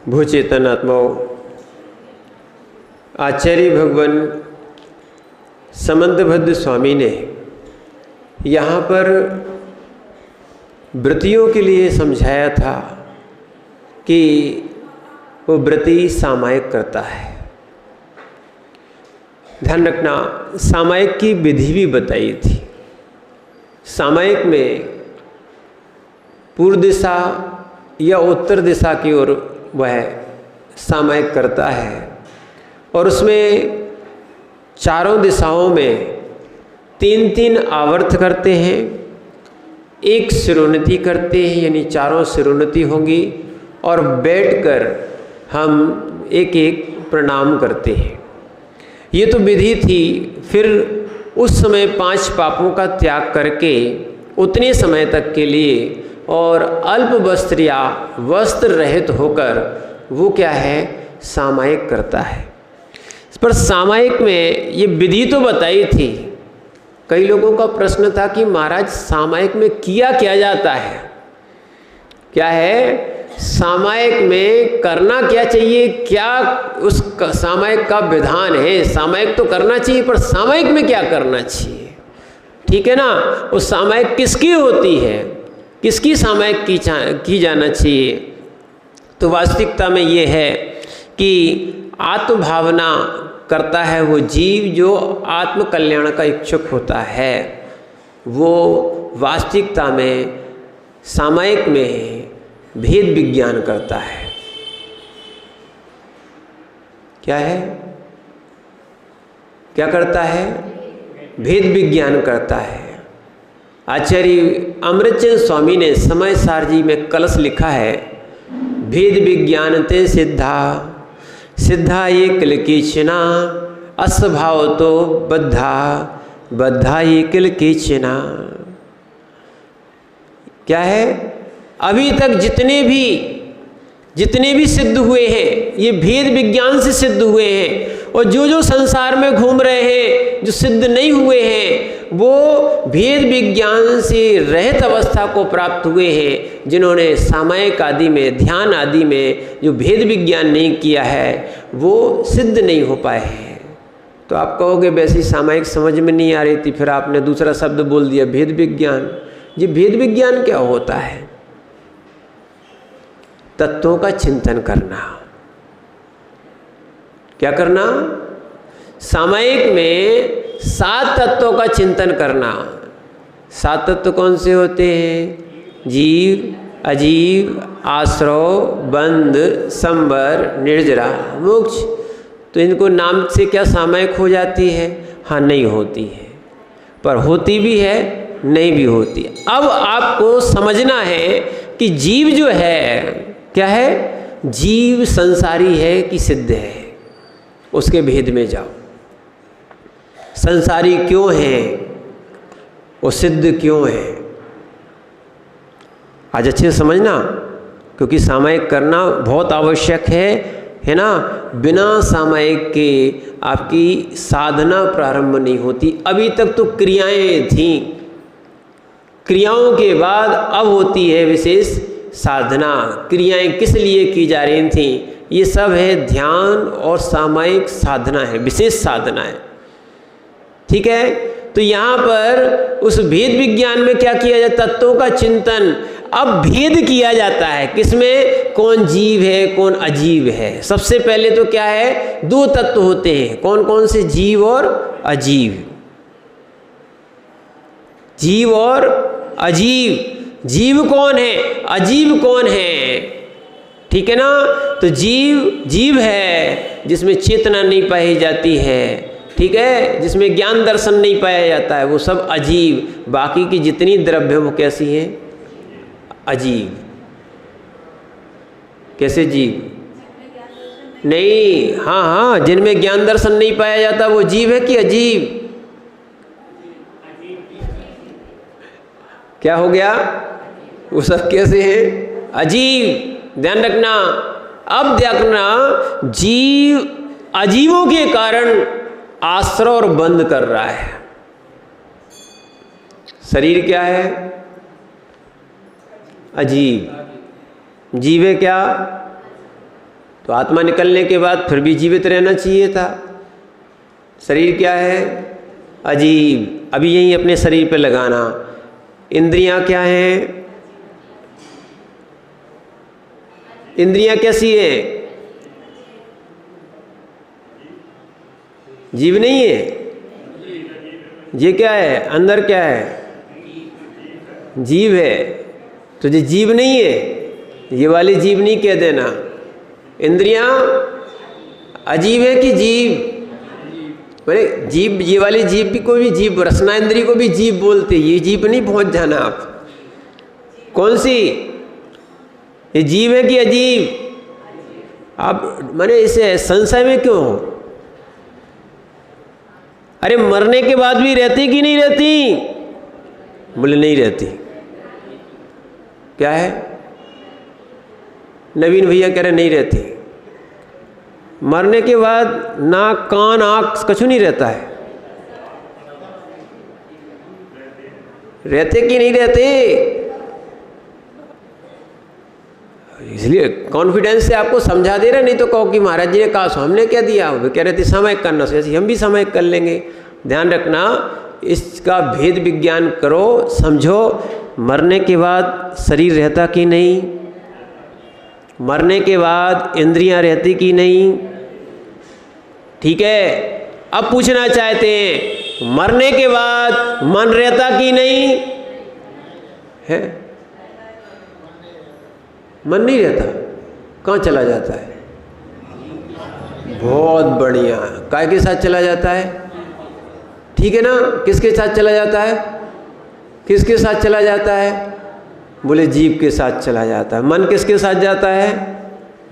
भूचेतन आत्माओं, आचार्य भगवान समंतभद्र स्वामी ने यहाँ पर व्रतियों के लिए समझाया था कि वो व्रती सामायिक करता है। ध्यान रखना, सामायिक की विधि भी बताई थी। सामायिक में पूर्व दिशा या उत्तर दिशा की ओर वह सामायिक करता है और उसमें चारों दिशाओं में 3-3 आवर्त करते हैं, एक सिरोन्नति करते हैं, यानी चारों सिरोन्नति होंगी और बैठकर हम एक एक प्रणाम करते हैं। ये तो विधि थी। फिर उस समय 5 पापों का त्याग करके उतने समय तक के लिए और अल्प वस्त्र या वस्त्र रहित होकर वो क्या है, सामायिक करता है। पर सामायिक में ये विधि तो बताई थी। कई लोगों का प्रश्न था कि महाराज सामायिक में किया क्या जाता है, क्या है सामायिक में करना क्या चाहिए, क्या उस सामायिक का विधान है। सामायिक तो करना चाहिए, पर सामायिक में क्या करना चाहिए, ठीक है ना। उस सामायिक किसकी होती है, किसकी सामायिक की जाना चाहिए। तो वास्तविकता में ये है कि आत्मभावना करता है वो जीव जो आत्म कल्याण का इच्छुक होता है। वो वास्तविकता में सामायिक में भेद विज्ञान करता है। क्या है, क्या करता है, भेद विज्ञान करता है। आचार्य अमृतचंद स्वामी ने समय सार जी में कलश लिखा है, भेद विज्ञान ते सिद्धा सिद्धा ये किल कीचना, अस्वभाव तो बद्धा बद्धा ये किल कीचना। क्या है, अभी तक जितने भी सिद्ध हुए हैं ये भेद विज्ञान से सिद्ध हुए हैं, और जो संसार में घूम रहे हैं जो सिद्ध नहीं हुए हैं वो भेद विज्ञान से रहित अवस्था को प्राप्त हुए हैं। जिन्होंने सामायिक आदि में, ध्यान आदि में जो भेद विज्ञान नहीं किया है वो सिद्ध नहीं हो पाए हैं। तो आप कहोगे वैसी सामायिक समझ में नहीं आ रही थी, फिर आपने दूसरा शब्द बोल दिया भेद विज्ञान। ये भेद विज्ञान क्या होता है, तत्वों का चिंतन करना। क्या करना, सामायिक में 7 तत्वों का चिंतन करना। 7 तत्व कौन से होते हैं, जीव, अजीव, आश्रव, बंध, संवर, निर्जरा, मोक्ष। तो इनको नाम से क्या सामायिक हो जाती है, हाँ नहीं होती है, पर होती भी है नहीं भी होती। अब आपको समझना है कि जीव जो है क्या है, जीव संसारी है कि सिद्ध है, उसके भेद में जाओ। संसारी क्यों है, वो सिद्ध क्यों है, आज अच्छे से समझना, क्योंकि सामायिक करना बहुत आवश्यक है ना। बिना सामायिक के आपकी साधना प्रारंभ नहीं होती। अभी तक तो क्रियाएं थीं, क्रियाओं के बाद अब होती है विशेष साधना। क्रियाएं किस लिए की जा रही थीं, ये सब है ध्यान और सामायिक साधना है, विशेष साधना है, ठीक है। तो यहाँ पर उस भेद विज्ञान में क्या किया जाता, तत्वों का चिंतन। अब भेद किया जाता है किसमें, कौन जीव है कौन अजीव है। सबसे पहले तो क्या है, 2 तत्व होते हैं, कौन कौन से, जीव और अजीव। जीव और अजीव। जीव कौन है, अजीव कौन है, ठीक है ना। तो जीव है जिसमें चेतना नहीं पाई जाती है, ठीक है, जिसमें ज्ञान दर्शन नहीं पाया जाता है, वो सब अजीव। बाकी की जितनी द्रव्य वो कैसी हैं, अजीव। कैसे जीव, नहीं, हाँ हाँ, जिनमें ज्ञान दर्शन नहीं पाया जाता वो जीव है कि अजीव। क्या हो गया, वो सब कैसे हैं, अजीव। ध्यान रखना, अब देखना, जीव अजीवों के कारण आश्रय और बंध कर रहा है। शरीर क्या है, अजीव। जीव है क्या, तो आत्मा निकलने के बाद फिर भी जीवित रहना चाहिए था। शरीर क्या है? अजीब। अभी यहीं अपने शरीर पे लगाना। इंद्रियां क्या हैं? इंद्रियां कैसी है? जीव नहीं है। ये क्या है? अंदर क्या है? जीव है। तो ये जीव नहीं है, ये वाली जीव नहीं कह देना। इंद्रियां अजीब है कि जीव? बोले जीव, ये वाली जीव भी, कोई भी जीव, रसना इंद्री को भी जीव बोलते, ये जीव नहीं पहुंच जाना आप। कौन सी? ये जीव है कि अजीब? आप माने इसे संशय में क्यों हो? अरे मरने के बाद भी रहती कि नहीं रहती? बोले नहीं रहती। क्या है? नवीन भैया कह रहे नहीं रहती। मरने के बाद नाक कान आँख कछु नहीं रहता है। रहते कि नहीं रहते? इसलिए कॉन्फिडेंस से आपको समझा दे रहे, नहीं तो कहो कि महाराज जी ने कहा सो हमने क्या दिया। वे कह रहे थे सामयिक करना से, ऐसे हम भी सामयिक कर लेंगे। ध्यान रखना, इसका भेद विज्ञान करो, समझो। मरने के बाद शरीर रहता कि नहीं? मरने के बाद इंद्रियां रहती कि नहीं? ठीक है। अब पूछना चाहते हैं मरने के बाद मन रहता कि नहीं है? मन नहीं रहता। कहाँ चला जाता है? बहुत बढ़िया। काय के साथ चला जाता है? ठीक है ना। किसके साथ चला जाता है? किसके साथ चला जाता है? बोले जीव के साथ चला जाता है। मन किसके साथ जाता है?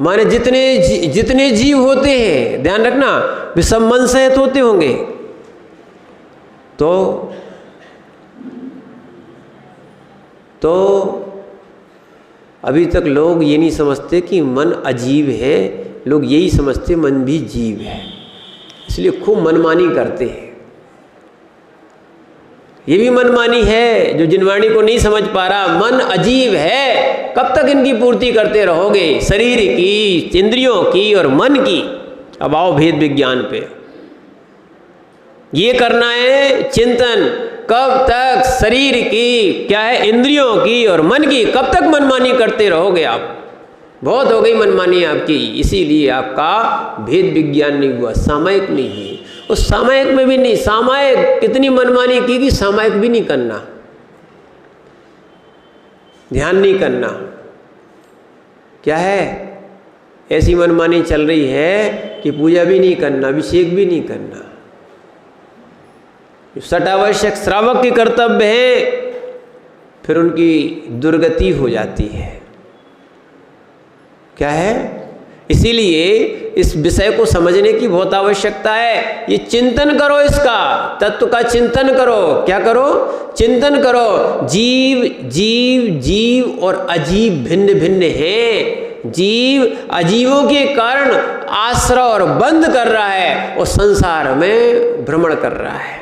माने जितने जीव होते हैं, ध्यान रखना, वे सब मन सहित होते होंगे। तो अभी तक लोग ये नहीं समझते कि मन अजीब है, लोग यही समझते मन भी जीव है, इसलिए खूब मनमानी करते हैं। ये भी मनमानी है जो जिनवाणी को नहीं समझ पा रहा। मन अजीब है, कब तक इनकी पूर्ति करते रहोगे? शरीर की, इंद्रियों की और मन की। अब आओ भेद विज्ञान पे। ये करना है चिंतन। कब तक? शरीर की, क्या है, इंद्रियों की और मन की। कब तक मनमानी करते रहोगे आप? बहुत हो गई मनमानी आपकी, इसीलिए आपका भेद विज्ञान नहीं हुआ, सामयिक नहीं हुई। उस सामयिक में भी नहीं, सामयिक कितनी मनमानी की कि सामयिक भी नहीं करना, ध्यान नहीं करना। क्या है? ऐसी मनमानी चल रही है कि पूजा भी नहीं करना, अभिषेक भी नहीं करना। सटावश्यक श्रावक के कर्तव्य है, फिर उनकी दुर्गति हो जाती है। क्या है? इसीलिए इस विषय को समझने की बहुत आवश्यकता है। ये चिंतन करो, इसका तत्व का चिंतन करो। क्या करो? चिंतन करो। जीव जीव जीव और अजीब भिन्न भिन्न हैं। जीव अजीवों के कारण आश्रय और बंद कर रहा है और संसार में भ्रमण कर रहा है।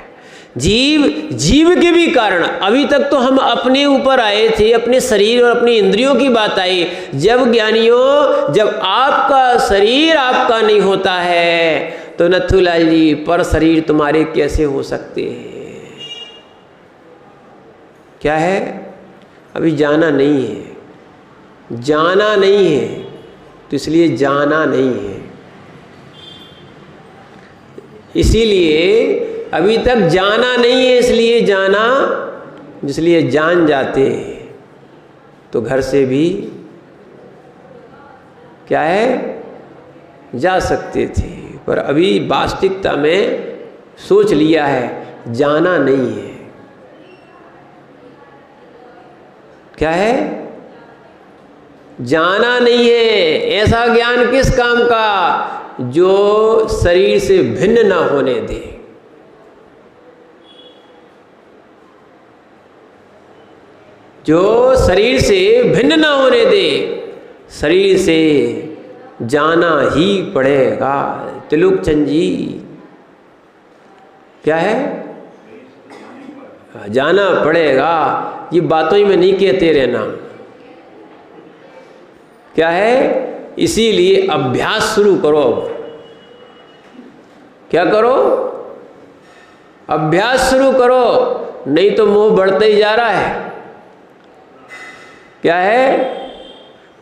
जीव जीव के भी कारण, अभी तक तो हम अपने ऊपर आए थे, अपने शरीर और अपनी इंद्रियों की बात आई। जब ज्ञानियों, जब आपका शरीर आपका नहीं होता है तो नथुलाल जी पर शरीर तुम्हारे कैसे हो सकते हैं? क्या है? अभी जाना नहीं है, जाना नहीं है, तो इसलिए जाना नहीं है। इसीलिए अभी तक जाना नहीं है, इसलिए जाना, इसलिए जान जाते हैं तो घर से भी क्या है, जा सकते थे। पर अभी वास्तविकता में सोच लिया है जाना नहीं है। क्या है? जाना नहीं है। ऐसा ज्ञान किस काम का? जो शरीर से भिन्न ना होने दे। जो शरीर से भिन्न ना होने दे। शरीर से जाना ही पड़ेगा। त्रिलोकचंद जी, क्या है? जाना पड़ेगा। ये बातों ही में नहीं कहते रहना। क्या है? इसीलिए अभ्यास शुरू करो। क्या करो? अभ्यास शुरू करो, नहीं तो मोह बढ़ता ही जा रहा है। क्या है?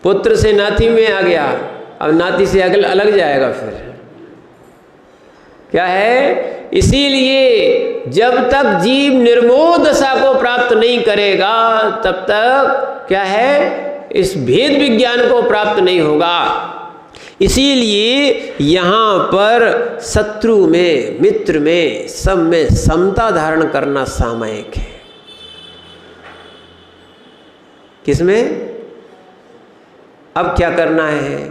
पुत्र से नाती में आ गया, अब नाती से अगल अलग जाएगा फिर। क्या है? इसीलिए जब तक जीव निर्मोह दशा को प्राप्त नहीं करेगा तब तक क्या है, इस भेद विज्ञान को प्राप्त नहीं होगा। इसीलिए यहाँ पर शत्रु में, मित्र में, सब में समता धारण करना सामयिक है। किसमें? अब क्या करना है?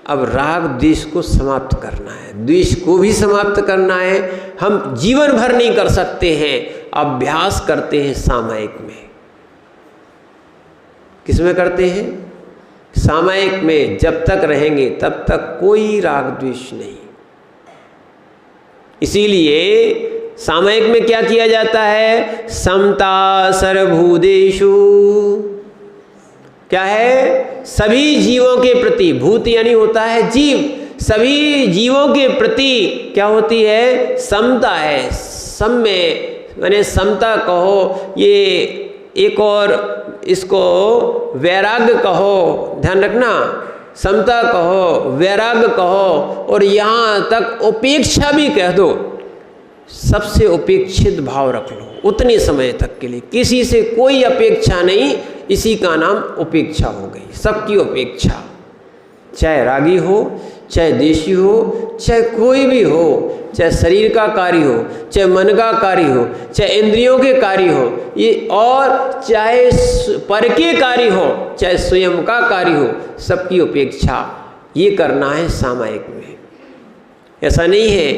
अब राग द्वेष को समाप्त करना है, द्वेष को भी समाप्त करना है। हम जीवन भर नहीं कर सकते हैं, अभ्यास करते हैं सामयिक में। किसमें करते हैं? सामयिक में। जब तक रहेंगे तब तक कोई राग द्वेष नहीं। इसीलिए सामयिक में क्या किया जाता है? समता सर्वभूतेषु। क्या है? सभी जीवों के प्रति, भूत यानी होता है जीव, सभी जीवों के प्रति क्या होती है? समता है। सब में माने समता कहो, ये एक और इसको वैराग्य कहो, ध्यान रखना, समता कहो, वैराग्य कहो, और यहाँ तक उपेक्षा भी कह दो। सबसे उपेक्षित भाव रख लो उतने समय तक के लिए, किसी से कोई अपेक्षा नहीं, इसी का नाम उपेक्षा हो गई। सबकी उपेक्षा, चाहे रागी हो, चाहे देशी हो, चाहे कोई भी हो, चाहे शरीर का कार्य हो, चाहे मन का कार्य हो, चाहे इंद्रियों के कार्य हो, ये और चाहे पर के कार्य हो, चाहे स्वयं का कार्य हो, सबकी उपेक्षा ये करना है सामयिक में। ऐसा नहीं है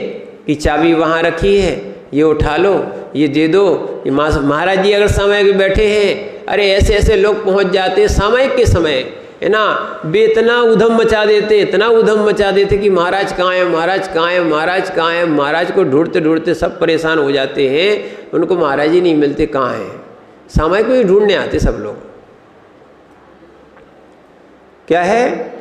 कि चाबी वहाँ रखी है, ये उठा लो, ये दे दो। ये महाराज जी अगर सामयिक में बैठे हैं, अरे ऐसे ऐसे लोग पहुँच जाते हैं सामयिक के समय, है ना, बेतना उधम मचा देते, इतना उधम मचा देते कि महाराज कहाँ हैं, महाराज कहाँ हैं, महाराज कहाँ हैं। महाराज को ढूंढते ढूंढते सब परेशान हो जाते हैं, उनको महाराज ही नहीं मिलते, कहाँ हैं। सामयिक में ढूंढने आते सब लोग। क्या है?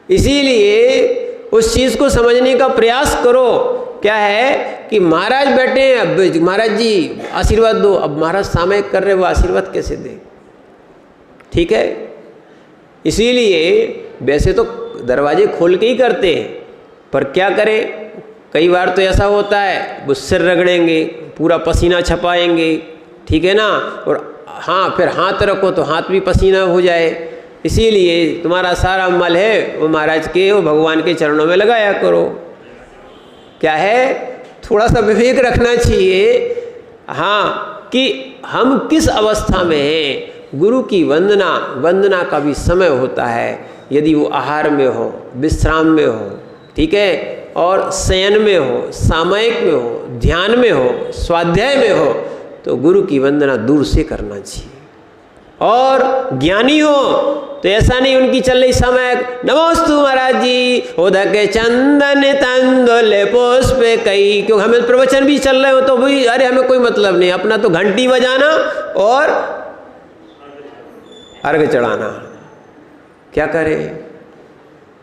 इसीलिए उस चीज़ को समझने का प्रयास करो। क्या है कि महाराज बैठे हैं, अब महाराज जी आशीर्वाद दो, अब महाराज सामयिक कर रहे, वो आशीर्वाद कैसे दे? ठीक है। इसीलिए वैसे तो दरवाजे खोल के ही करते हैं, पर क्या करें, कई बार तो ऐसा होता है वो सिर रगड़ेंगे, पूरा पसीना छपाएंगे, ठीक है ना, और हाँ फिर हाथ रखो तो हाथ भी पसीना हो जाए। इसीलिए तुम्हारा सारा मल है वो महाराज के, वो भगवान के चरणों में लगाया करो। क्या है? थोड़ा सा विवेक रखना चाहिए, हाँ, कि हम किस अवस्था में हैं। गुरु की वंदना का भी समय होता है, यदि वो आहार में हो, विश्राम में हो, ठीक है, और शयन में हो, सामयिक में हो, ध्यान में हो, स्वाध्याय में हो, तो गुरु की वंदना दूर से करना चाहिए। और ज्ञानी हो तो ऐसा नहीं उनकी चल रही सामयिक, नमोस्तु महाराज जी, उदक चंदन तंदुल पुष्प कई, क्योंकि हमें प्रवचन भी चल रहे हो तो भी अरे हमें कोई मतलब नहीं, अपना तो घंटी बजाना और अर्घ चढ़ाना। क्या करें?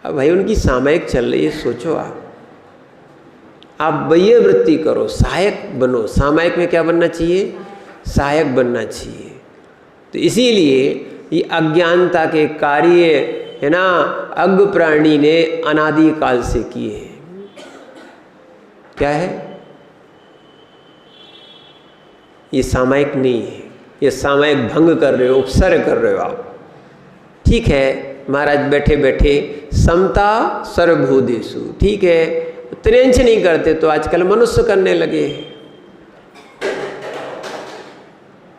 अब भाई उनकी सामयिक चल रही है, सोचो आप बाह्य वृत्ति करो, सहायक बनो। सामयिक में क्या बनना चाहिए? सहायक बनना चाहिए। तो इसीलिए ये अज्ञानता के कार्य है ना, अज्ञ प्राणी ने अनादि काल से किए हैं। क्या है? ये सामयिक नहीं है, ये सामयिक भंग कर रहे हो, उपसर्ग कर रहे हो आप। ठीक है, महाराज बैठे बैठे समता सर्वभूतेषु, ठीक है, त्रेंच नहीं करते तो आजकल मनुष्य करने लगे हैं।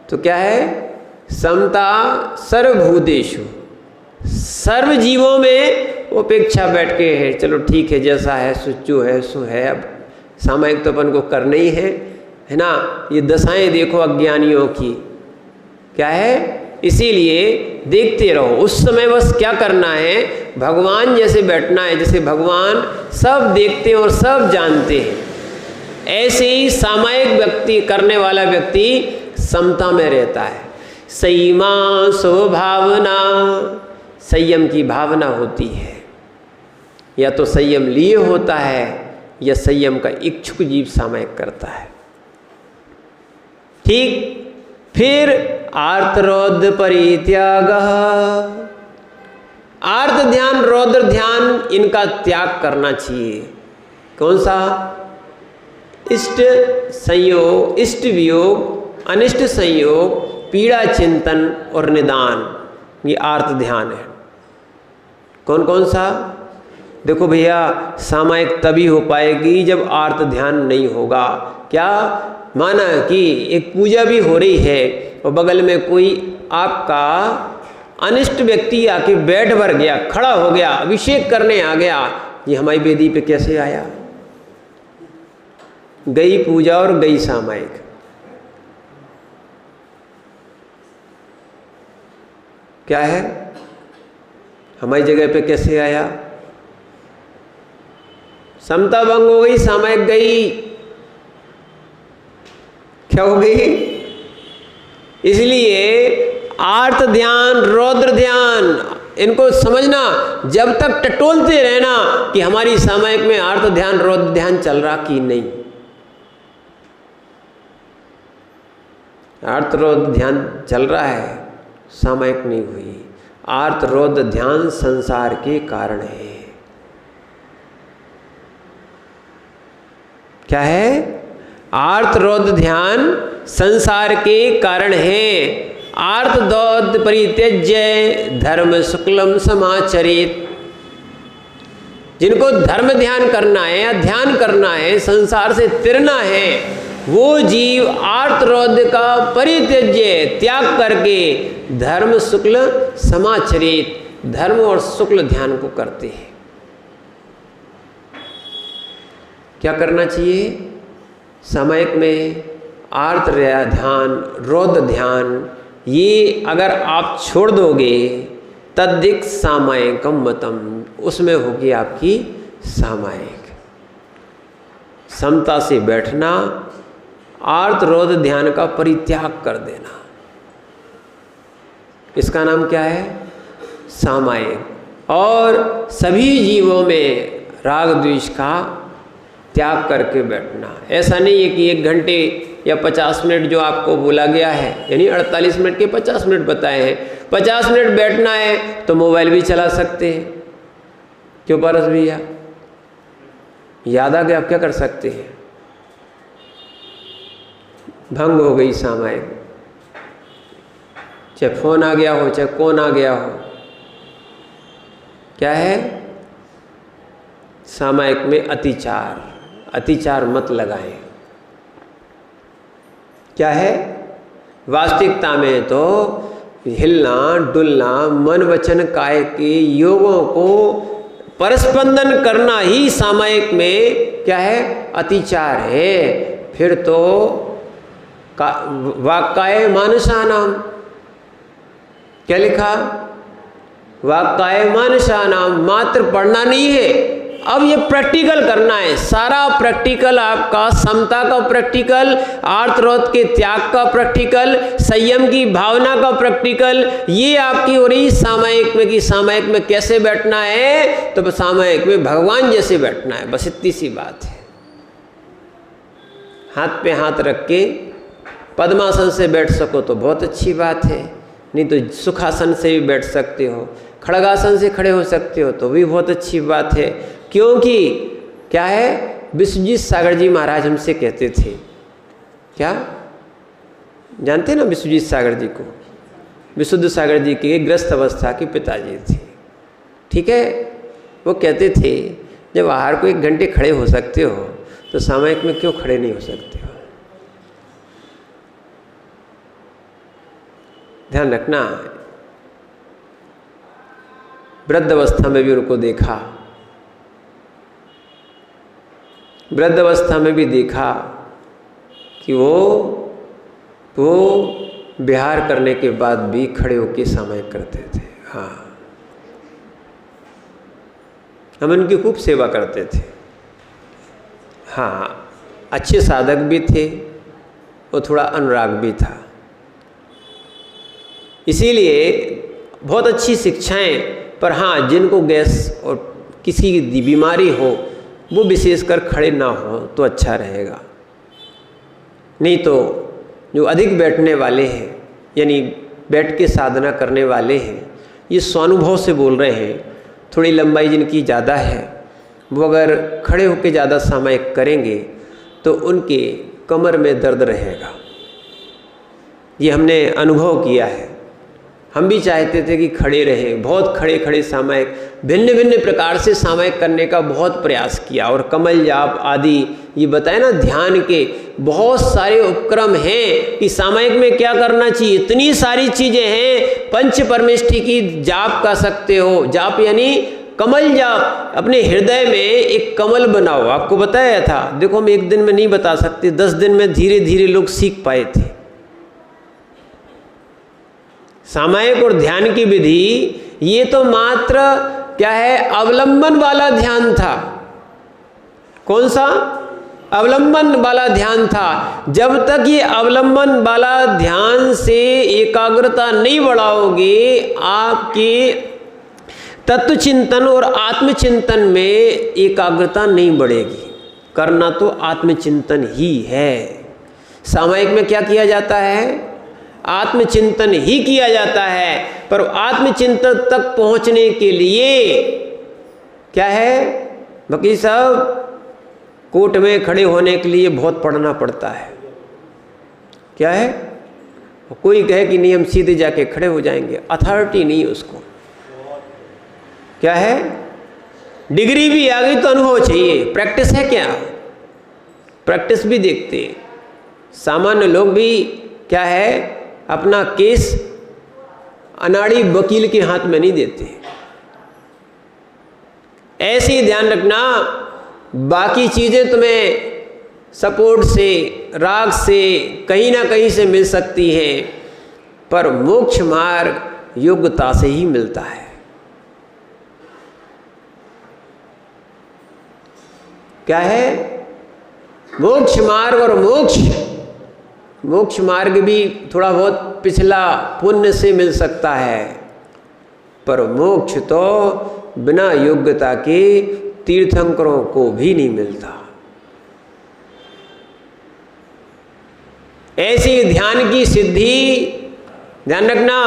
तो क्या है? समता सर्वभूतेषु, सर्व जीवों में उपेक्षा बैठ के है, चलो ठीक है, जैसा है सुचो है सो है। अब सामयिक तो अपन को करना ही है ना। ये दशाएं देखो अज्ञानियों की, क्या है? इसीलिए देखते रहो। उस समय बस क्या करना है, भगवान जैसे बैठना है, जैसे भगवान सब देखते हैं और सब जानते हैं, ऐसे ही सामयिक व्यक्ति करने वाला व्यक्ति समता में रहता है। सईमा स्वभावना संयम की भावना होती है। या तो संयम लिए होता है या संयम का इच्छुक जीव सामयिक करता है। ठीक। फिर आर्तरौद्र परित्याग, आर्त ध्यान रौद्र ध्यान इनका त्याग करना चाहिए। कौन सा? इष्ट संयोग, इष्ट वियोग, अनिष्ट संयोग, पीड़ा चिंतन और निदान, ये आर्त ध्यान है। कौन कौन सा? देखो भैया, सामायिक तभी हो पाएगी जब आर्त ध्यान नहीं होगा। क्या? माना कि एक पूजा भी हो रही है और बगल में कोई आपका अनिष्ट व्यक्ति आके बैठ भर गया, खड़ा हो गया, अभिषेक करने आ गया, ये हमारी वेदी पे कैसे आया? गई पूजा और गई सामायिक। क्या है? हमारी जगह पे कैसे आया? समता भंग हो गई, सामायिक गई। क्या हो गई? इसलिए आर्त ध्यान रौद्र ध्यान इनको समझना, जब तक टटोलते रहना कि हमारी सामायिक में आर्त ध्यान रौद्र ध्यान चल रहा कि नहीं। आर्त रौद्र ध्यान चल रहा है, सामायिक नहीं हुई। आर्त रौद्र ध्यान संसार के कारण है। क्या है? आर्त रौद्र ध्यान संसार के कारण है। आर्त दौद परित्यज्य धर्म शुक्लम समाचरित, जिनको धर्म ध्यान करना है या ध्यान करना है, संसार से तिरना है, वो जीव आर्त रौद्र का परित्यज्य त्याग करके धर्म शुक्ल समाचरित, धर्म और शुक्ल ध्यान को करते हैं। क्या करना चाहिए? सामयिक में आर्त ध्यान रौद्र ध्यान ये अगर आप छोड़ दोगे, तद्दिक सामयिकम मतम, उसमें होगी आपकी सामयिक। समता से बैठना, आर्त रौद्र ध्यान का परित्याग कर देना, इसका नाम क्या है? सामयिक। और सभी जीवों में राग द्वेष का त्याग करके बैठना। ऐसा नहीं है कि 1 घंटे या 50 मिनट जो आपको बोला गया है, यानी 48 मिनट के 50 मिनट बताए हैं, 50 मिनट बैठना है तो मोबाइल भी चला सकते हैं। क्यों पारस भैया? याद आ गया, आप क्या कर सकते हैं? भंग हो गई सामायिक, चाहे फोन आ गया हो चाहे कौन आ गया हो। क्या है? सामायिक में अतिचार, अतिचार मत लगाएं। क्या है? वास्तविकता में तो हिलना डुलना, मन वचन काय के योगों को परस्पंदन करना ही सामायिक में क्या है? अतिचार है। फिर तो वाक्काय मानसानाम, क्या लिखा? वाक्काय मानसानाम, मात्र पढ़ना नहीं है, अब ये प्रैक्टिकल करना है। सारा प्रैक्टिकल आपका, समता का प्रैक्टिकल, आर्त रौद्र के त्याग का प्रैक्टिकल, संयम की भावना का प्रैक्टिकल, ये आपकी हो रही सामयिक में। कि सामयिक में कैसे बैठना है? तो सामयिक में भगवान जैसे बैठना है, बस इतनी सी बात है। हाथ पे हाथ रख के पद्मासन से बैठ सको तो बहुत अच्छी बात है, नहीं तो सुखासन से भी बैठ सकते हो, खड़गासन से खड़े हो सकते हो तो भी बहुत अच्छी बात है। क्योंकि क्या है? विश्वजीत सागर जी महाराज हमसे कहते थे, क्या जानते ना विश्वजीत सागर जी को? विशुद्ध सागर जी के ग्रस्त अवस्था के पिताजी थे, ठीक है। वो कहते थे जब आहार को 1 घंटे खड़े हो सकते हो तो सामयिक में क्यों खड़े नहीं हो सकते हो? ध्यान रखना। वृद्ध अवस्था में भी उनको देखा, वृद्ध अवस्था में भी देखा कि वो विहार करने के बाद भी खड़े होकर सामयिक करते थे। हाँ, हम उनकी खूब सेवा करते थे। हाँ, अच्छे साधक भी थे और थोड़ा अनुराग भी था। इसीलिए बहुत अच्छी शिक्षाएं, पर हाँ जिनको गैस और किसी बीमारी हो वो विशेषकर खड़े ना हो तो अच्छा रहेगा। नहीं तो जो अधिक बैठने वाले हैं यानी बैठ के साधना करने वाले हैं, ये स्वानुभव से बोल रहे हैं, थोड़ी लंबाई जिनकी ज़्यादा है वो अगर खड़े होकर ज़्यादा सामायिक करेंगे तो उनके कमर में दर्द रहेगा। ये हमने अनुभव किया है। हम भी चाहते थे कि खड़े रहें, बहुत खड़े खड़े सामायिक, भिन्न भिन्न प्रकार से सामायिक करने का बहुत प्रयास किया और कमल जाप आदि ये बताए ना, ध्यान के बहुत सारे उपक्रम हैं कि सामायिक में क्या करना चाहिए। इतनी सारी चीज़ें हैं। पंच परमेष्ठी की जाप कर सकते हो। जाप यानी कमल जाप। अपने हृदय में एक कमल बनाओ। आपको बताया था, देखो हम एक दिन में नहीं बता सकते, 10 दिन में धीरे धीरे लोग सीख पाए थे। सामायिक और ध्यान की विधि ये तो मात्र क्या है, अवलंबन वाला ध्यान था। कौन सा? अवलंबन वाला ध्यान था। जब तक ये अवलंबन वाला ध्यान से एकाग्रता नहीं बढ़ाओगे, आपके तत्व चिंतन और आत्मचिंतन में एकाग्रता नहीं बढ़ेगी। करना तो आत्मचिंतन ही है। सामायिक में क्या किया जाता है? आत्मचिंतन ही किया जाता है। पर आत्मचिंतन तक पहुंचने के लिए क्या है वकील साहब, कोर्ट में खड़े होने के लिए बहुत पढ़ना पड़ता है। क्या है? कोई कहे कि नहीं हम सीधे जाके खड़े हो जाएंगे, अथॉरिटी नहीं उसको। क्या है? डिग्री भी आ गई तो अनुभव चाहिए। प्रैक्टिस है क्या? प्रैक्टिस भी देखते हैं। सामान्य लोग भी क्या है, अपना केस अनाड़ी वकील के हाथ में नहीं देते। ऐसे ही ध्यान रखना, बाकी चीज़ें तुम्हें सपोर्ट से, राग से, कहीं ना कहीं से मिल सकती हैं, पर मोक्ष मार्ग योग्यता से ही मिलता है। क्या है? मोक्ष मार्ग। और मोक्ष मार्ग भी थोड़ा बहुत पिछला पुण्य से मिल सकता है, पर मोक्ष तो बिना योग्यता के तीर्थंकरों को भी नहीं मिलता। ऐसी ध्यान की सिद्धि, ध्यान रखना,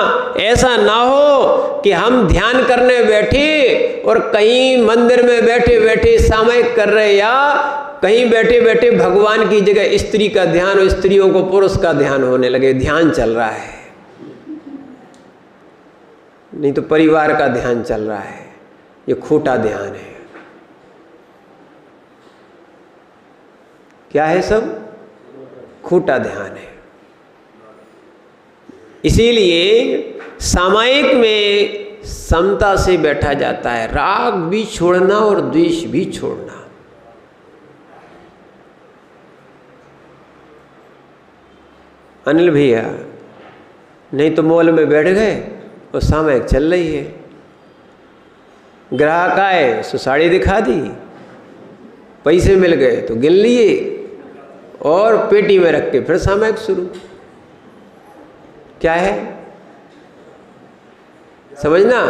ऐसा ना हो कि हम ध्यान करने बैठे और कहीं मंदिर में बैठे बैठे सामयिक कर रहे, या कहीं बैठे बैठे भगवान की जगह स्त्री का ध्यान और स्त्रियों को पुरुष का ध्यान होने लगे। ध्यान चल रहा है, नहीं तो परिवार का ध्यान चल रहा है। ये खोटा ध्यान है। क्या है? सब खोटा ध्यान है। इसीलिए सामायिक में समता से बैठा जाता है। राग भी छोड़ना और द्वेष भी छोड़ना। अनिल भैया, नहीं तो मॉल में बैठ गए और सामायिक चल रही है, ग्राहक आए सो साड़ी दिखा दी, पैसे मिल गए तो गिन लिए और पेटी में रख के फिर सामायिक शुरू। क्या है? समझना,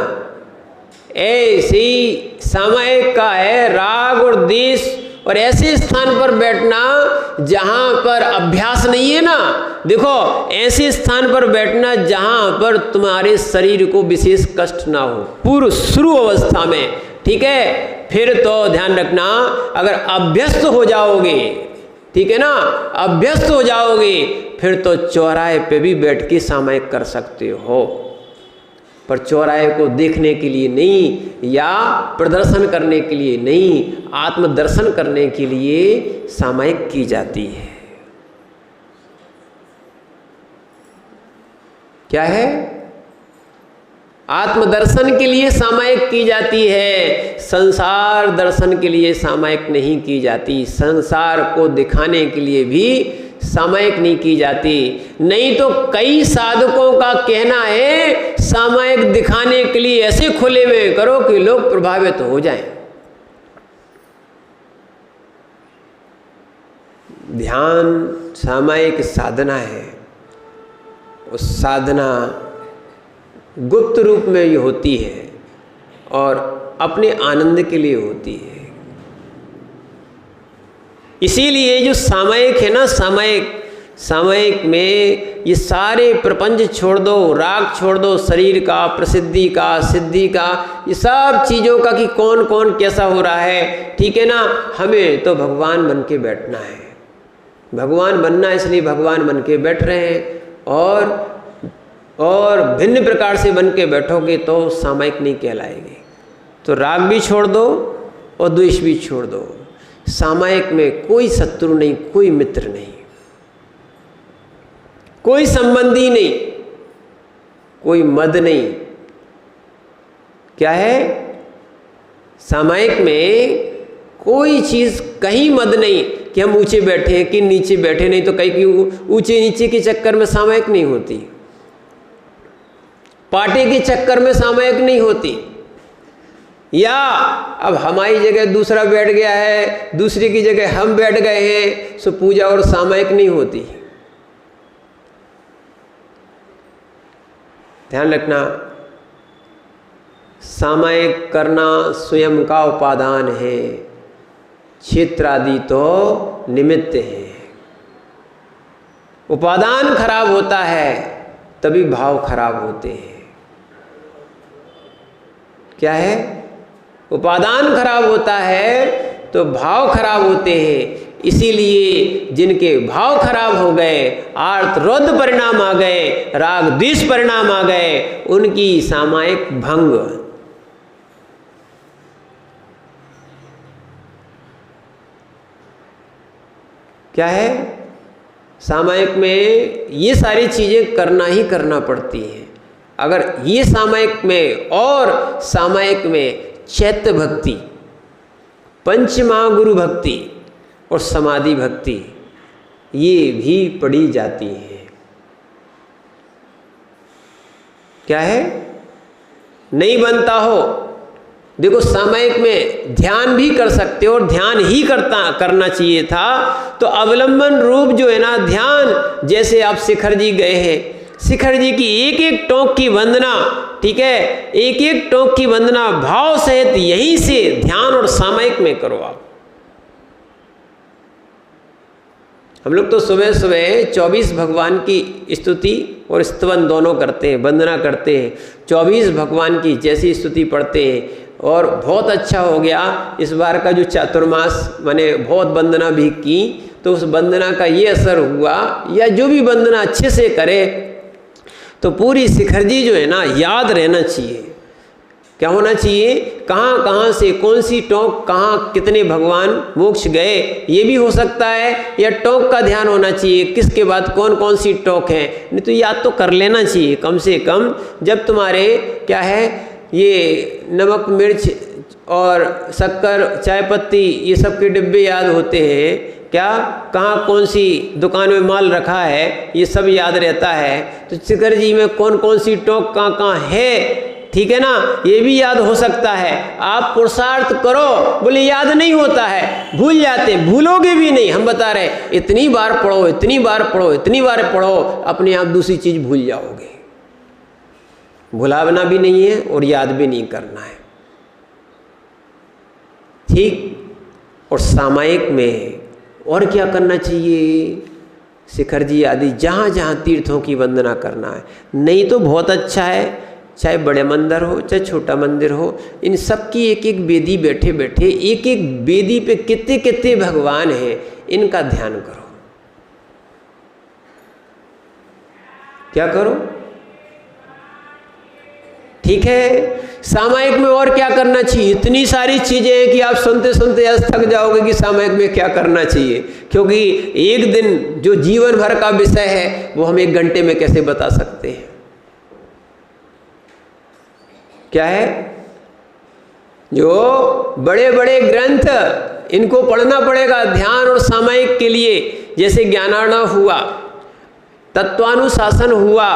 ऐसे ही सामायिक का है राग और द्वेष। और ऐसे स्थान पर बैठना जहां पर अभ्यास नहीं है ना, देखो ऐसे स्थान पर बैठना जहां पर तुम्हारे शरीर को विशेष कष्ट ना हो, पूर्व शुरू अवस्था में। ठीक है? फिर तो ध्यान रखना, अगर अभ्यस्त हो जाओगे, ठीक है ना, अभ्यस्त हो जाओगे, फिर तो चौराहे पे भी बैठ के सामायिक कर सकते हो। पर चौराहे को देखने के लिए नहीं, या प्रदर्शन करने के लिए नहीं, आत्मदर्शन करने के लिए सामायिक की जाती है। क्या है? आत्मदर्शन के लिए सामायिक की जाती है, संसार दर्शन के लिए सामायिक नहीं की जाती। संसार को दिखाने के लिए भी सामायिक नहीं की जाती। नहीं तो कई साधकों का कहना है सामायिक दिखाने के लिए ऐसे खुले में करो कि लोग प्रभावित हो जाएं। ध्यान सामायिक साधना है। उस साधना गुप्त रूप में ये होती है और अपने आनंद के लिए होती है। इसीलिए जो सामयिक है ना, सामयिक में ये सारे प्रपंच छोड़ दो, राग छोड़ दो, शरीर का, प्रसिद्धि का, सिद्धि का, ये सब चीज़ों का कि कौन कौन कैसा हो रहा है, ठीक है ना। हमें तो भगवान बन के बैठना है, भगवान बनना, इसलिए भगवान बन के बैठ रहे हैं। और भिन्न प्रकार से बन के बैठोगे तो सामयिक नहीं कहलाएंगे। तो राग भी छोड़ दो और द्वेष भी छोड़ दो। सामयिक में कोई शत्रु नहीं, कोई मित्र नहीं, कोई संबंधी नहीं, कोई मद नहीं। क्या है? सामयिक में कोई चीज़, कहीं मद नहीं कि हम ऊंचे बैठे हैं कि नीचे बैठे, नहीं तो कहीं की ऊंचे नीचे के चक्कर में सामयिक नहीं होती, पाटे के चक्कर में सामयिक नहीं होती। या अब हमारी जगह दूसरा बैठ गया है, दूसरे की जगह हम बैठ गए हैं, सो पूजा और सामयिक नहीं होती। ध्यान रखना, सामयिक करना स्वयं का उपादान है, क्षेत्र आदि तो निमित्त है। उपादान खराब होता है तभी भाव खराब होते हैं। क्या है? उपादान खराब होता है तो भाव खराब होते हैं। इसीलिए जिनके भाव खराब हो गए, आर्त रौद्र परिणाम आ गए, राग द्वेष परिणाम आ गए, उनकी सामयिक भंग। क्या है? सामयिक में ये सारी चीजें करना ही करना पड़ती हैं। अगर ये सामयिक में और सामयिक में चैत्य भक्ति, पंचमहागुरु भक्ति और समाधि भक्ति ये भी पढ़ी जाती है। क्या है? नहीं बनता हो, देखो सामयिक में ध्यान भी कर सकते हो और ध्यान ही करना चाहिए था। तो अवलंबन रूप जो है ना ध्यान, जैसे आप शिखर जी गए हैं, शिखर जी की एक एक टोक की वंदना, ठीक है, एक एक टोक की वंदना भाव सहित यहीं से ध्यान और सामयिक में करो आप। हम लोग तो सुबह सुबह 24 भगवान की स्तुति और स्तवन दोनों करते हैं, वंदना करते हैं, 24 भगवान की जैसी स्तुति पढ़ते हैं। और बहुत अच्छा हो गया इस बार का जो चातुर्मास, मैंने बहुत वंदना भी की, तो उस वंदना का ये असर हुआ, या जो भी वंदना अच्छे से करे तो पूरी शिखर जी जो है ना याद रहना चाहिए। क्या होना चाहिए? कहाँ कहाँ से कौन सी टोक, कहाँ कितने भगवान मोक्ष गए, ये भी हो सकता है, या टोक का ध्यान होना चाहिए, किसके बाद कौन कौन सी टोक है। नहीं तो याद तो कर लेना चाहिए कम से कम। जब तुम्हारे क्या है ये नमक मिर्च और शक्कर चाय पत्ती ये सब के डिब्बे याद होते हैं, क्या कहाँ कौन सी दुकान में माल रखा है, ये सब याद रहता है। तो शिखर जी में कौन कौन सी टोक कहाँ कहाँ है, ठीक है ना, ये भी याद हो सकता है। आप पुरुषार्थ करो, बोले याद नहीं होता है, भूल जाते, भूलोगे भी नहीं। हम बता रहे इतनी बार पढ़ो, इतनी बार पढ़ो, इतनी बार पढ़ो, अपने आप दूसरी चीज भूल जाओगे। भुलाना भी नहीं है और याद भी नहीं करना है, ठीक। और सामयिक में और क्या करना चाहिए? शिखर जी आदि जहाँ जहाँ तीर्थों की वंदना करना है। नहीं तो बहुत अच्छा है, चाहे बड़े मंदिर हो चाहे छोटा मंदिर हो, इन सब की एक एक वेदी बैठे बैठे, एक एक वेदी पे कितने कितने भगवान हैं, इनका ध्यान करो। क्या करो? ठीक है। सामयिक में और क्या करना चाहिए? इतनी सारी चीजें हैं कि आप सुनते सुनते आज थक जाओगे कि सामयिक में क्या करना चाहिए, क्योंकि एक दिन जो जीवन भर का विषय है वो हम 1 घंटे में कैसे बता सकते हैं। क्या है? जो बड़े बड़े ग्रंथ इनको पढ़ना पड़ेगा ध्यान और सामयिक के लिए। जैसे ज्ञानार्णव हुआ, तत्वानुशासन हुआ,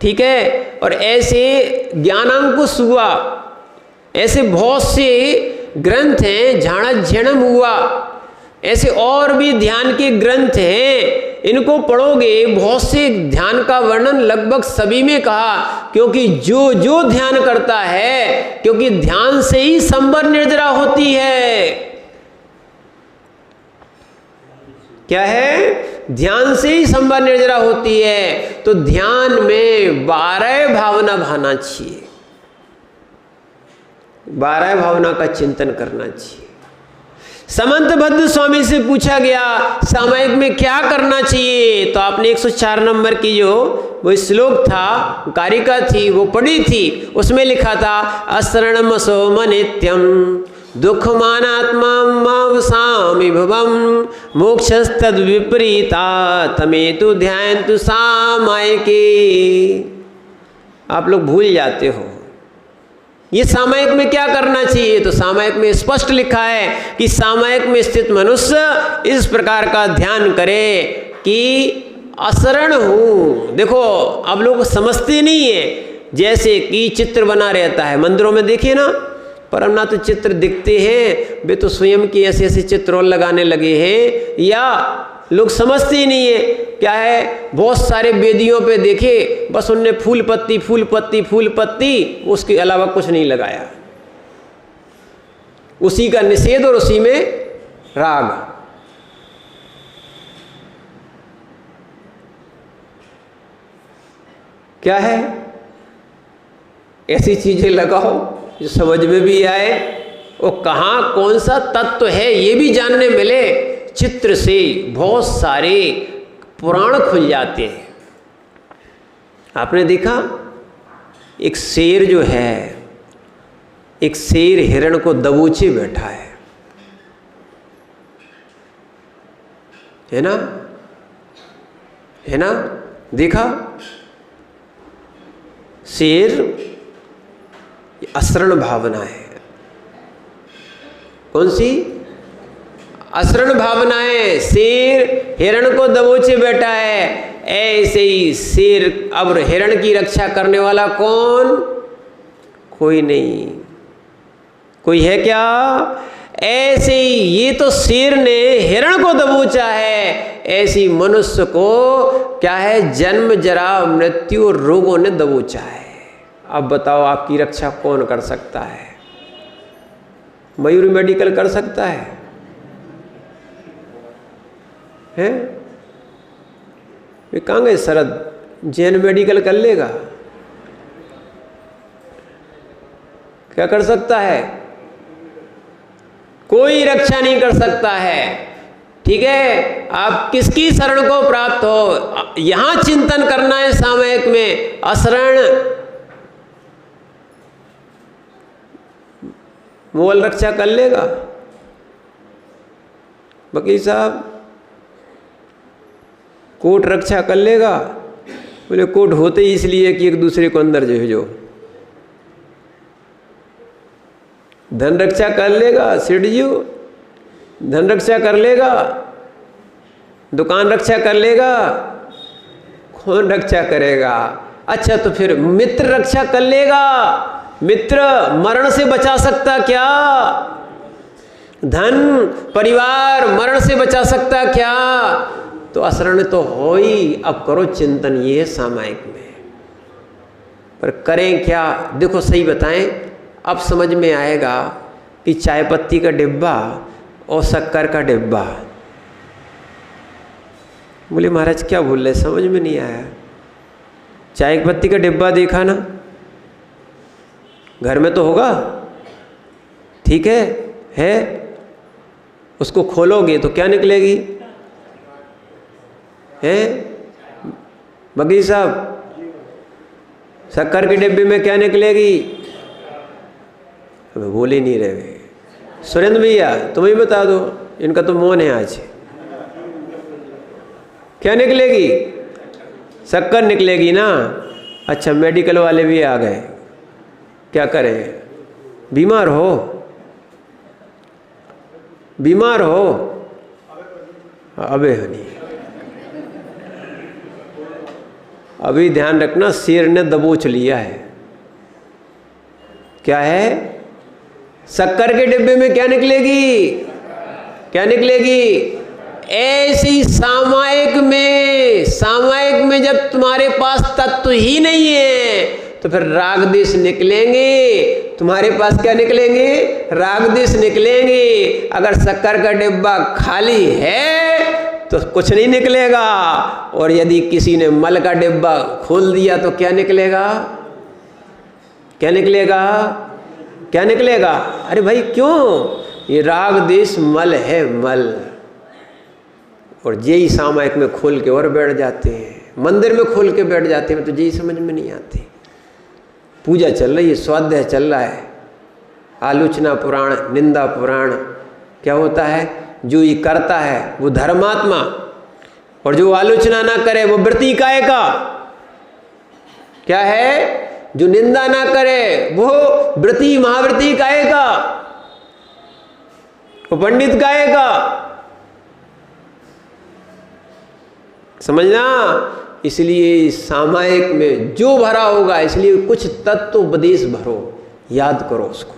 ठीक है, और ऐसे ज्ञानांकुश हुआ, ऐसे बहुत से ग्रंथ हैं। झाणज्झणम हुआ, ऐसे और भी ध्यान के ग्रंथ हैं इनको पढ़ोगे, बहुत से ध्यान का वर्णन लगभग सभी में कहा, क्योंकि जो जो ध्यान करता है, क्योंकि ध्यान से ही संवर निर्जरा होती है। क्या है? ध्यान से ही संवर निर्जरा होती है। तो ध्यान में 12 भावना भाना चाहिए, 12 भावना का चिंतन करना चाहिए। समंत भद्र स्वामी से पूछा गया सामयिक में क्या करना चाहिए, तो आपने 104 नंबर की जो वो श्लोक था, कारिका थी, वो पढ़ी थी। उसमें लिखा था अशरणम सोम नित्यम दुःखमानात्मा मावसामि भवम मोक्षस्तद विपरीता तमेतु ध्यायन्तु सामयिके। आप लोग भूल जाते हो ये सामयिक में क्या करना चाहिए। तो सामयिक में स्पष्ट लिखा है कि सामयिक में स्थित मनुष्य इस प्रकार का ध्यान करे कि अशरण हूँ। देखो अब लोग समझते नहीं है, जैसे कि चित्र बना रहता है मंदिरों में, देखिए ना, परमनाथ चित्र दिखते हैं, वे तो स्वयं की ऐसे ऐसे चित्र और लगाने लगे हैं, या लोग समझते ही नहीं है क्या है। बहुत सारे वेदियों पे देखे, बस उनने फूल पत्ती फूल पत्ती फूल पत्ती, उसके अलावा कुछ नहीं लगाया। उसी का निषेध और उसी में राग। क्या है? ऐसी चीजें लगाओ जो समझ में भी आए, और कहाँ कौन सा तत्व है ये भी जानने मिले। चित्र से बहुत सारे पुराण खुल जाते हैं। आपने देखा एक शेर जो है, एक शेर हिरण को दबोचे बैठा है ना, है ना, देखा शेर, अशरण भावना है। कौन सी? अशरण भावना है। शेर हिरण को दबोचे बैठा है, ऐसे ही शेर, अब हिरण की रक्षा करने वाला कौन? कोई नहीं। कोई है क्या? ऐसे ही ये तो शेर ने हिरण को दबोचा है, ऐसी मनुष्य को क्या है, जन्म जरा मृत्यु और रोगों ने दबोचा है। अब बताओ आपकी रक्षा कौन कर सकता है? मयूरी मेडिकल कर सकता है? वे कहाँ गए शरद? जैन मेडिकल कर लेगा? क्या कर सकता है? कोई रक्षा नहीं कर सकता है। ठीक है, आप किसकी शरण को प्राप्त हो, यहां चिंतन करना है सामयिक में। अशरण मोल रक्षा कर लेगा? वकील साहब कोर्ट रक्षा कर लेगा? बोले कोर्ट होते ही इसलिए कि एक दूसरे को अंदर जो धन रक्षा कर लेगा। सेठ जी धन रक्षा कर लेगा, दुकान रक्षा कर लेगा, कौन रक्षा करेगा? अच्छा तो फिर मित्र रक्षा कर लेगा? मित्र मरण से बचा सकता क्या? धन परिवार मरण से बचा सकता क्या? तो अशरण तो हो ही। अब करो चिंतन, ये है सामयिक में। पर करें क्या? देखो सही बताएं, अब समझ में आएगा कि चाय पत्ती का डिब्बा और शक्कर का डिब्बा। बोले महाराज क्या बोल रहे, समझ में नहीं आया। चाय पत्ती का डिब्बा देखा ना, घर में तो होगा, ठीक है, उसको खोलोगे तो क्या निकलेगी? है बगी साहब, शक्कर के डिब्बे में क्या निकलेगी? हमें बोल ही नहीं रहे। सुरेंद्र भैया तुम ही बता दो, इनका तो मौन है आज। क्या निकलेगी? शक्कर निकलेगी ना। अच्छा मेडिकल वाले भी आ गए, क्या करें? बीमार हो, बीमार हो, अबे हनी, अभी ध्यान रखना, शेर ने दबोच लिया है। क्या है? शक्कर के डिब्बे में क्या निकलेगी? क्या निकलेगी? ऐसे ही सामायिक में जब तुम्हारे पास तत्व ही नहीं है तो फिर राग देश निकलेंगे। तुम्हारे पास क्या निकलेंगे? राग देश निकलेंगे। अगर शक्कर का डिब्बा खाली है तो कुछ नहीं निकलेगा, और यदि किसी ने मल का डिब्बा खोल दिया तो क्या निकलेगा? क्या निकलेगा? क्या निकलेगा? अरे भाई क्यों? ये राग देश मल है, मल। और यही सामायिक में खोल के और बैठ जाते हैं, मंदिर में खोल के बैठ जाते हैं, तो यही समझ में नहीं आती। पूजा चल रही है, स्वाध्याय चल रहा है, आलोचना पुराण, निंदा पुराण। क्या होता है? जो ये करता है वो धर्मात्मा, और जो आलोचना ना करे वो व्रती काय का। क्या है? जो निंदा ना करे वो व्रती महाव्रती काय का, वो पंडित काय का। समझना। इसलिए सामायिक में जो भरा होगा, इसलिए कुछ तत्व उपदेश भरो, याद करो उसको।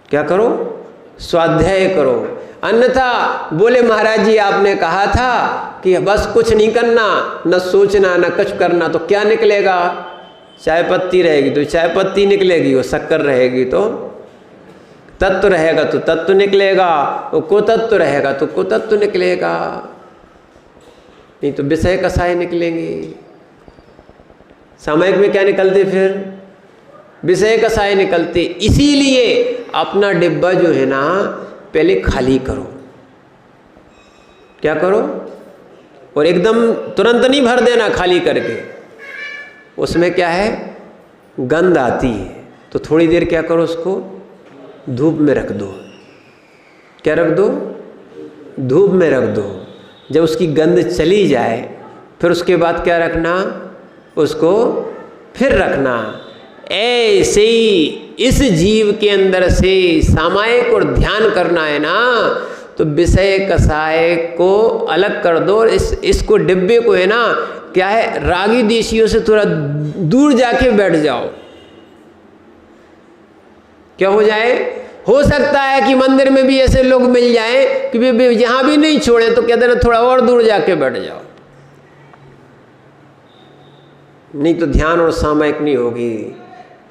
क्या करो? स्वाध्याय करो। अन्यथा बोले महाराज जी आपने कहा था कि बस कुछ नहीं करना, न सोचना न कुछ करना, तो क्या निकलेगा? चाय पत्ती रहेगी तो चाय पत्ती निकलेगी, वो शक्कर रहेगी तो तत्व रहेगा तो तत्व निकलेगा, वो कुतत्व रहेगा तो कुतत्व निकलेगा, नहीं तो विषय कसाय निकलेंगे। सामायिक में क्या निकलते? फिर विषय कसाय निकलते। इसीलिए अपना डिब्बा जो है ना पहले खाली करो। क्या करो? और एकदम तुरंत नहीं भर देना खाली करके। उसमें क्या है? गंध आती है, तो थोड़ी देर क्या करो? उसको धूप में रख दो। क्या रख दो? धूप में रख दो। जब उसकी गंध चली जाए फिर उसके बाद क्या रखना? उसको फिर रखना। ऐसे ही इस जीव के अंदर से सामायिक और ध्यान करना है ना, तो विषय कसाय को अलग कर दो। इसको डिब्बे को है ना, क्या है, रागी देशियों से थोड़ा दूर जाके बैठ जाओ। क्या हो जाए? हो सकता है कि मंदिर में भी ऐसे लोग मिल जाएं कि वे यहाँ भी नहीं छोड़े, तो कहते ना थोड़ा और दूर जाके बैठ जाओ, नहीं तो ध्यान और सामायिक नहीं होगी।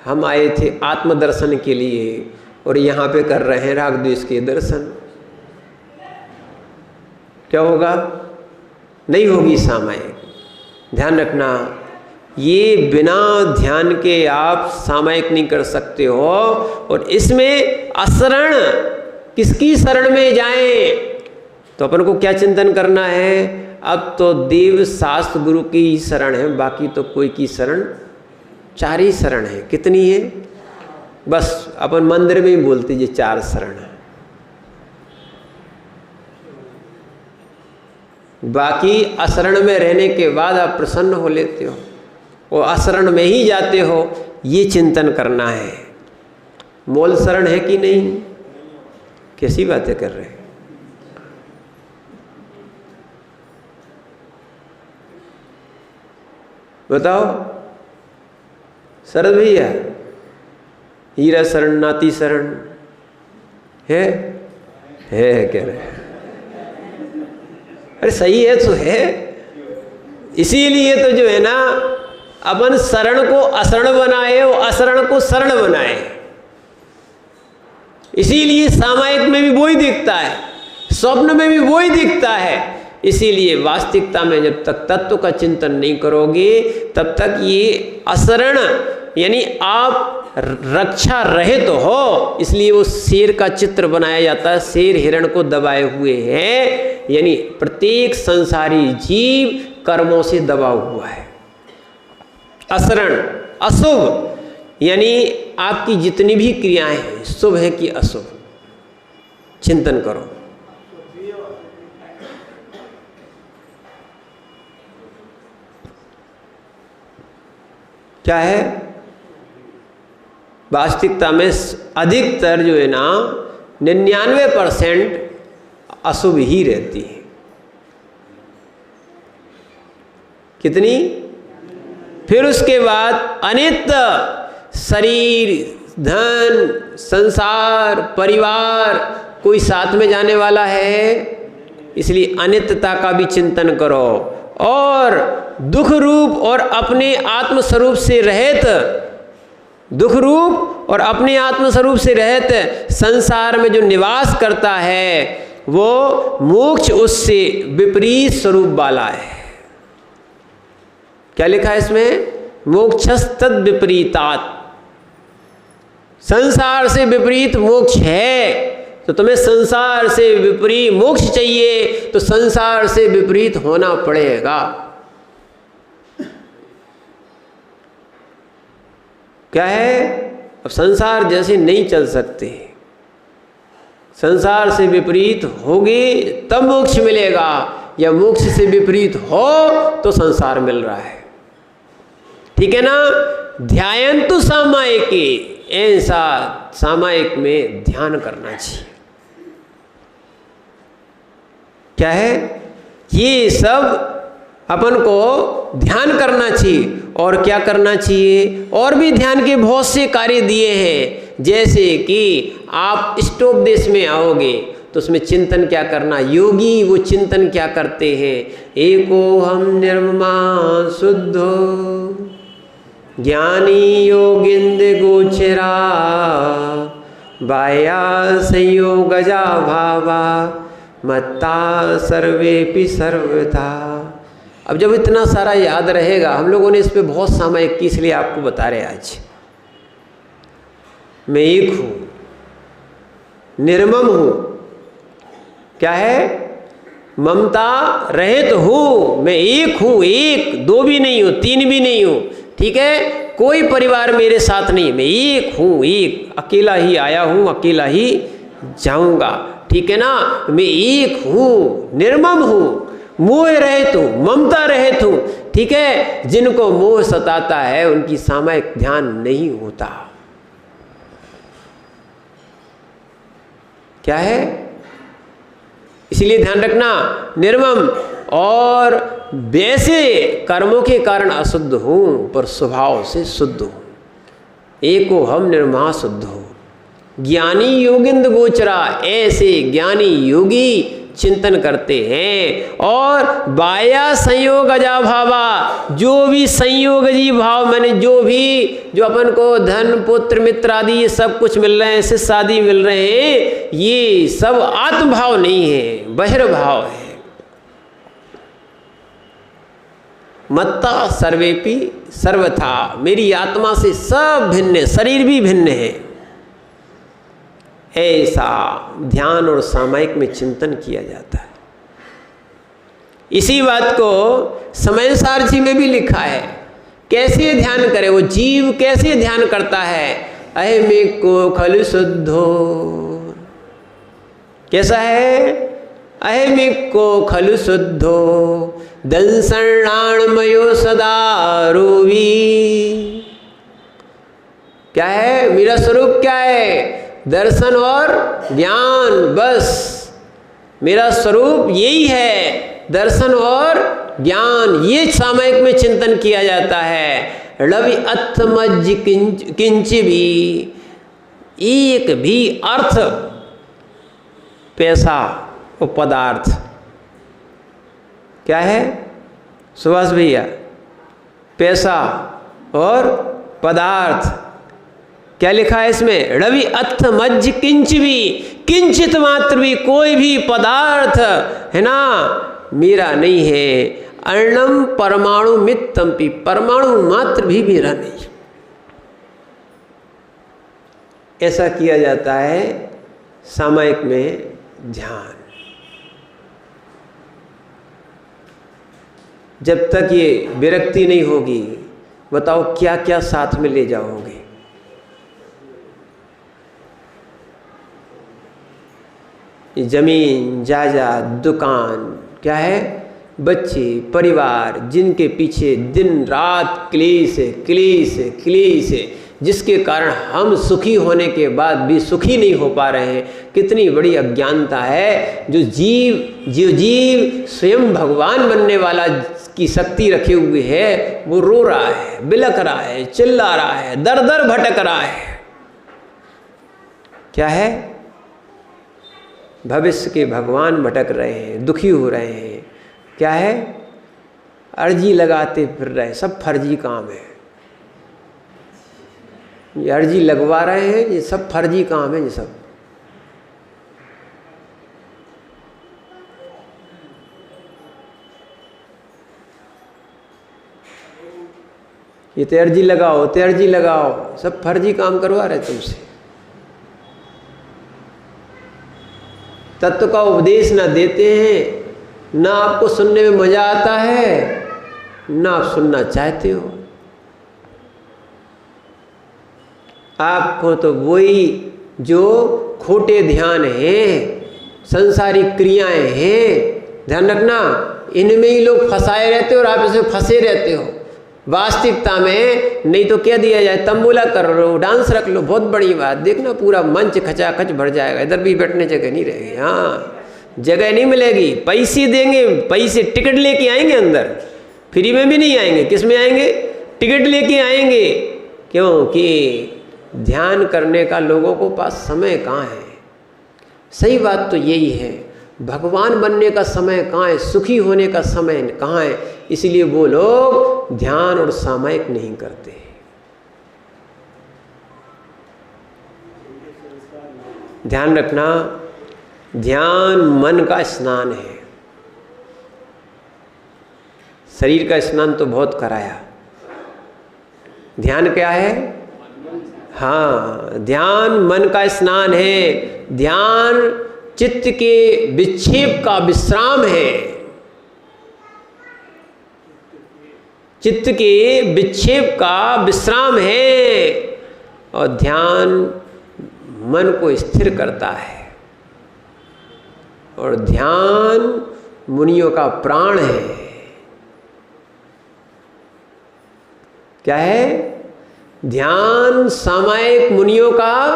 हम आए थे आत्मदर्शन के लिए और यहाँ पे कर रहे हैं राग द्वेष के दर्शन। क्या होगा? नहीं होगी सामायिक। ध्यान रखना, ये बिना ध्यान के आप सामायिक नहीं कर सकते हो। और इसमें असरण किसकी शरण में जाएं? तो अपन को क्या चिंतन करना है? अब तो देव शास्त्र गुरु की ही शरण है, बाकी तो कोई की शरण, 4 ही शरण है। कितनी है? बस अपन मंदिर में ही बोलते ये 4 शरण है, बाकी अशरण में रहने के बाद आप प्रसन्न हो लेते हो और अशरण में ही जाते हो। ये चिंतन करना है। मूल शरण है कि नहीं? कैसी बातें कर रहे हैं? बताओ शरद भैया, हीरा शरण, नाती शरण है कह रहे हैं। अरे सही है तो है। इसीलिए तो जो है ना, अपन शरण को अशरण बनाए और अशरण को शरण बनाए। इसीलिए सामायिक में भी वही दिखता है, स्वप्न में भी वही दिखता है। इसीलिए वास्तविकता में जब तक तत्व का चिंतन नहीं करोगे तब तक ये अशरण, यानी आप रक्षा रहित तो हो। इसलिए वो शेर का चित्र बनाया जाता है, शेर हिरण को दबाए हुए है, यानी प्रत्येक संसारी जीव कर्मों से दबा हुआ है। अशरण, अशुभ, यानी आपकी जितनी भी क्रियाएं हैं शुभ है कि अशुभ, चिंतन करो। क्या है? वास्तविकता में अधिकतर जो है ना 99% अशुभ ही रहती है। कितनी? फिर उसके बाद अनित्य शरीर, धन, संसार, परिवार, कोई साथ में जाने वाला है? इसलिए अनित्यता का भी चिंतन करो और दुख रूप और अपने आत्मस्वरूप से रहित, दुख रूप और अपने आत्मस्वरूप से रहित संसार में जो निवास करता है वो मोक्ष उससे विपरीत स्वरूप वाला है। क्या लिखा है इसमें? मोक्षस्तद विपरीतात्, संसार से विपरीत मोक्ष है। तो तुम्हें संसार से विपरीत मोक्ष चाहिए तो संसार से विपरीत होना पड़ेगा। क्या है? अब संसार जैसे नहीं चल सकते, संसार से विपरीत होगी तब मोक्ष मिलेगा, या मोक्ष से विपरीत हो तो संसार मिल रहा है। ठीक है ना? ध्यायन्तु सामायिके, ऐसा सामायिक में ध्यान करना चाहिए। क्या है? ये सब अपन को ध्यान करना चाहिए। और क्या करना चाहिए? और भी ध्यान के बहुत से कार्य दिए हैं, जैसे कि आप इष्टोपदेश में आओगे तो उसमें चिंतन क्या करना, योगी वो चिंतन क्या करते हैं? एको हम निर्ममा शुद्धो ज्ञानी योगिंद गोचरा बाया संयोगजा भावा मत्ता सर्वेपि सर्वथा। अब जब इतना सारा याद रहेगा, हम लोगों ने इस पे बहुत सामायिक की, इसलिए आपको बता रहे आज। मैं एक हूँ, निर्मम हूँ, क्या है? ममता रहित हूँ, मैं एक हूँ, एक दो भी नहीं हूँ, तीन भी नहीं हूँ। ठीक है? कोई परिवार मेरे साथ नहीं, मैं एक हूँ, एक अकेला ही आया हूँ, अकेला ही जाऊँगा। ठीक है ना? मैं एक हूँ, निर्मम हूँ, मोह रहित हूँ, ममता रहित हूँ। ठीक है? जिनको मोह सताता है उनकी सामायिक ध्यान नहीं होता। क्या है? इसलिए ध्यान रखना, निर्मम और वैसे कर्मों के कारण अशुद्ध हूँ पर स्वभाव से शुद्ध हूँ। एको हम निर्महा शुद्ध हो। ज्ञानी योगिंद गोचरा, ऐसे ज्ञानी योगी चिंतन करते हैं। और बाया संयोग अजा भावा, जो भी संयोग जी भाव, मैंने जो अपन को धन पुत्र मित्र आदि ये सब कुछ मिल रहे हैं, इससे शादी मिल रहे हैं, ये सब आत्मभाव नहीं है, बहिर्भाव है। मत्ता सर्वेपि सर्वथा, मेरी आत्मा से सब भिन्न है, शरीर भी भिन्न है। ऐसा ध्यान और सामायिक में चिंतन किया जाता है। इसी बात को समयसार जी में भी लिखा है, कैसे ध्यान करे वो जीव, कैसे ध्यान करता है। अहमिक को खलु शुद्धो, कैसा है? अहमिक को खलु शुद्धो दंसणाणमयो सदा रूवी। क्या है? मेरा स्वरूप क्या है? दर्शन और ज्ञान, बस मेरा स्वरूप यही है, दर्शन और ज्ञान। ये सामायिक में चिंतन किया जाता है। रवि अर्थमज्ज किंच भी, एक भी अर्थ, पैसा और पदार्थ, क्या है सुभाष भैया? पैसा और पदार्थ। क्या लिखा है इसमें? रवि अथ मज्ज किंच भी, किंचित मात्र भी, कोई भी पदार्थ है ना मेरा नहीं है। अर्णम परमाणु मित्तम पी, परमाणु मात्र भी मेरा नहीं। ऐसा किया जाता है सामायिक में ध्यान। जब तक ये विरक्ति नहीं होगी, बताओ क्या क्या साथ में ले जाओगे? जमीन जायदाद, दुकान, क्या है, बच्चे, परिवार, जिनके पीछे दिन रात क्लेश है, क्लेश है, क्लेश है, जिसके कारण हम सुखी होने के बाद भी सुखी नहीं हो पा रहे हैं। कितनी बड़ी अज्ञानता है। जो जीव स्वयं भगवान बनने वाला की शक्ति रखे हुए है, वो रो रहा है, बिलख रहा है, चिल्ला रहा है, दर दर भटक रहा है। क्या है? भविष्य के भगवान भटक रहे हैं, दुखी हो रहे हैं। क्या है? अर्जी लगाते फिर रहे, सब फर्जी काम है। ये अर्जी लगवा रहे हैं, ये सब फर्जी काम है, ये सब। ये तो अर्जी लगाओ, तो अर्जी लगाओ, सब फर्जी काम करवा रहे तुमसे। तत्व का उपदेश ना देते हैं, ना आपको सुनने में मजा आता है, ना आप सुनना चाहते हो। आपको तो वही जो खोटे ध्यान हैं, संसारिक क्रियाएं हैं, ध्यान रखना, इनमें ही लोग फंसाए रहते हो और आप इसमें फंसे रहते हो। वास्तविकता में नहीं तो क्या दिया जाए, तंबूला कर लो, डांस रख लो, बहुत बड़ी बात, देखना पूरा मंच खचाखच भर जाएगा, इधर भी बैठने जगह नहीं रहेगी। हाँ, जगह नहीं मिलेगी, पैसे देंगे, पैसे टिकट लेके आएंगे अंदर, फ्री में भी नहीं आएंगे। किस में आएंगे? टिकट लेके आएंगे, क्योंकि ध्यान करने का लोगों को पास समय कहाँ है। सही बात तो यही है, भगवान बनने का समय कहाँ है, सुखी होने का समय कहाँ है। इसलिए वो लोग ध्यान और सामायिक नहीं करते। ध्यान रखना, ध्यान मन का स्नान है। शरीर का स्नान तो बहुत कराया, ध्यान क्या है? हाँ, ध्यान मन का स्नान है। ध्यान चित्त के विक्षेप का विश्राम है। चित्त के विक्षेप का विश्राम है, और ध्यान मन को स्थिर करता है। और ध्यान मुनियों का प्राण है। क्या है? ध्यान सामायिक मुनियों का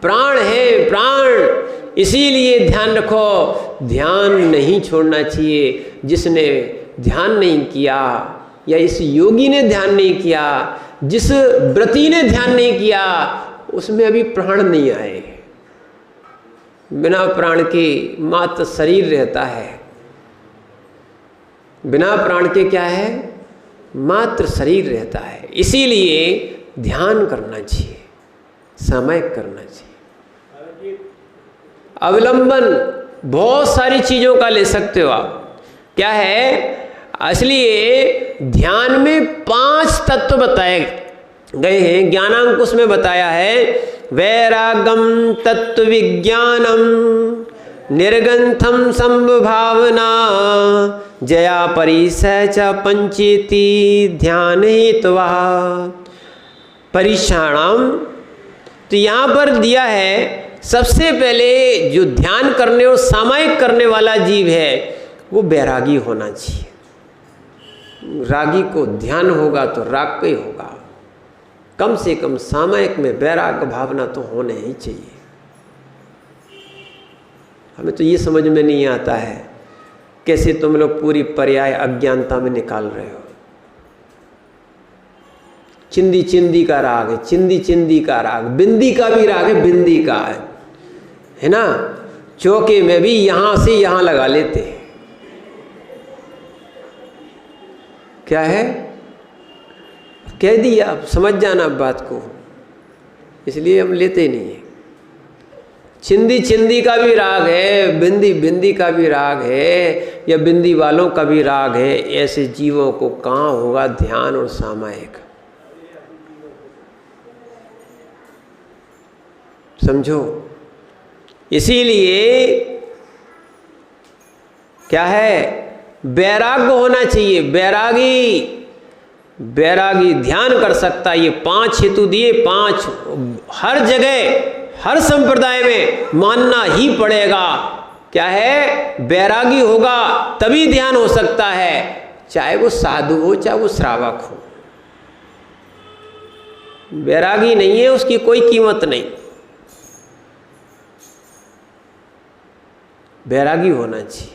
प्राण है, प्राण। इसीलिए ध्यान रखो, ध्यान नहीं छोड़ना चाहिए। जिसने ध्यान नहीं किया, या इस योगी ने ध्यान नहीं किया, जिस व्रती ने ध्यान नहीं किया, उसमें अभी प्राण नहीं आए। बिना प्राण के मात्र शरीर रहता है। बिना प्राण के क्या है? मात्र शरीर रहता है। इसीलिए ध्यान करना चाहिए, सामायिक करना चाहिए। अवलंबन बहुत सारी चीज़ों का ले सकते हो आप। क्या है? इसलिए ध्यान में 5 तत्व बताए गए हैं। ज्ञानांकुश में बताया है, वैरागम तत्व विज्ञानम निर्गंथम संभावना जया परिसय च पंचेति ध्यान हेतवा परीक्षाणाम। तो यहाँ पर दिया है, सबसे पहले जो ध्यान करने और सामायिक करने वाला जीव है वो बैरागी होना चाहिए। रागी को ध्यान होगा तो राग पे होगा। कम से कम सामायिक में वैराग भावना तो होने ही चाहिए। हमें तो ये समझ में नहीं आता है कैसे तुम लोग पूरी पर्याय अज्ञानता में निकाल रहे हो। चिंदी चिंदी का राग है, चिंदी चिंदी का राग, बिंदी का भी राग है, बिंदी का है ना। चौके में भी यहां से यहां लगा लेते हैं। क्या है? कह दिया, आप समझ जाना बात को, इसलिए हम लेते नहीं है। चिंदी चिंदी का भी राग है, बिंदी बिंदी का भी राग है, या बिंदी वालों का भी राग है। ऐसे जीवों को कहाँ होगा ध्यान और सामायिक? समझो। इसीलिए क्या है? वैराग्य होना चाहिए। बैरागी ध्यान कर सकता है। ये 5 हेतु दिए, 5 हर जगह हर संप्रदाय में मानना ही पड़ेगा। क्या है? बैरागी होगा तभी ध्यान हो सकता है, चाहे वो साधु हो चाहे वो श्रावक हो। बैरागी नहीं है उसकी कोई कीमत नहीं। बैरागी होना चाहिए,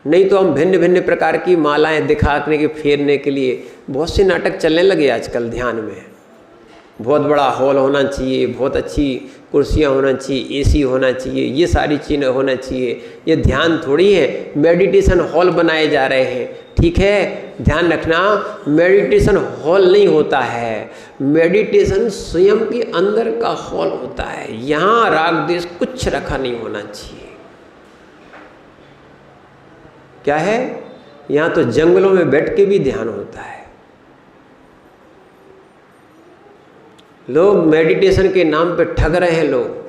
नहीं तो हम भिन्न भिन्न प्रकार की मालाएं दिखाने के फेरने के लिए बहुत से नाटक चलने लगे आजकल ध्यान में। बहुत बड़ा हॉल होना चाहिए, बहुत अच्छी कुर्सियाँ होना चाहिए, एसी होना चाहिए, ये सारी चीज़ें होना चाहिए। ये ध्यान थोड़ी है, मेडिटेशन हॉल बनाए जा रहे हैं। ठीक है, ध्यान रखना, मेडिटेशन हॉल नहीं होता है, मेडिटेशन स्वयं के अंदर का हॉल होता है। यहाँ राग द्वेष कुछ रखा नहीं होना चाहिए। क्या है, यहाँ तो जंगलों में बैठ के भी ध्यान होता है। लोग मेडिटेशन के नाम पे ठग रहे हैं लोग।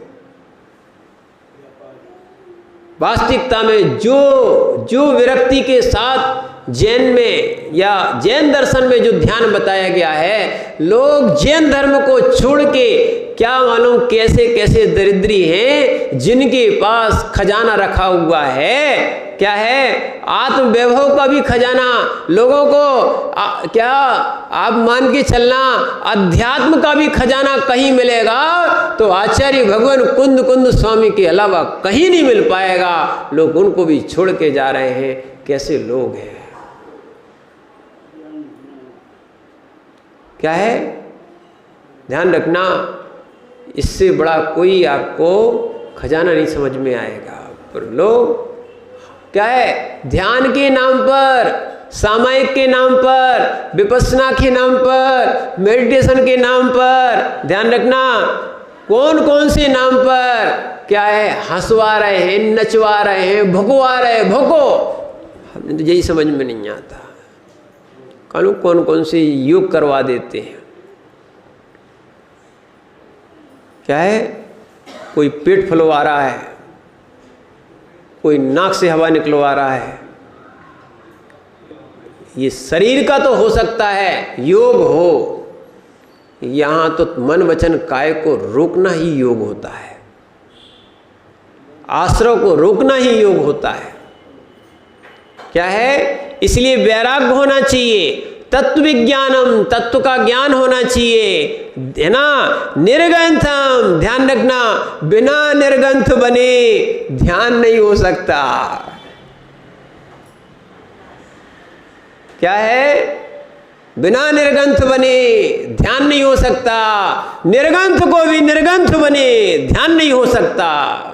वास्तविकता में जो विरक्ति के साथ जैन में या जैन दर्शन में जो ध्यान बताया गया है, लोग जैन धर्म को छोड़ के क्या मालूम कैसे कैसे दरिद्री हैं, जिनके पास खजाना रखा हुआ है। क्या है, आत्म वैभव का भी खजाना लोगों को क्या आप मान के चलना, अध्यात्म का भी खजाना कहीं मिलेगा तो आचार्य भगवान कुंद कुंद स्वामी के अलावा कहीं नहीं मिल पाएगा। लोग उनको भी छोड़ के जा रहे हैं। कैसे लोग हैं, क्या है, ध्यान रखना, इससे बड़ा कोई आपको खजाना नहीं समझ में आएगा। पर लोग क्या है, ध्यान के नाम पर, सामायिक के नाम पर, विपश्यना के नाम पर, मेडिटेशन के नाम पर, ध्यान रखना कौन कौन से नाम पर क्या है, हंसवा रहे हैं, नचवा रहे हैं, भुकवा रहे हैं। भुको, हमें तो यही समझ में नहीं आता। कौन कौन से योग करवा देते हैं। क्या है, कोई पेट फुलवा रहा है, कोई नाक से हवा निकलवा रहा है। ये शरीर का तो हो सकता है योग हो, यहाँ तो मन वचन काय को रोकना ही योग होता है, आश्रव को रोकना ही योग होता है। क्या है, इसलिए वैराग्य होना चाहिए, तत्व विज्ञानम, तत्व का ज्ञान होना चाहिए, है ना। निर्ग्रंथम, ध्यान रखना, बिना निर्ग्रंथ बने ध्यान नहीं हो सकता। क्या है, बिना निर्ग्रंथ बने ध्यान नहीं हो सकता। निर्ग्रंथ को भी निर्ग्रंथ बने ध्यान नहीं हो सकता।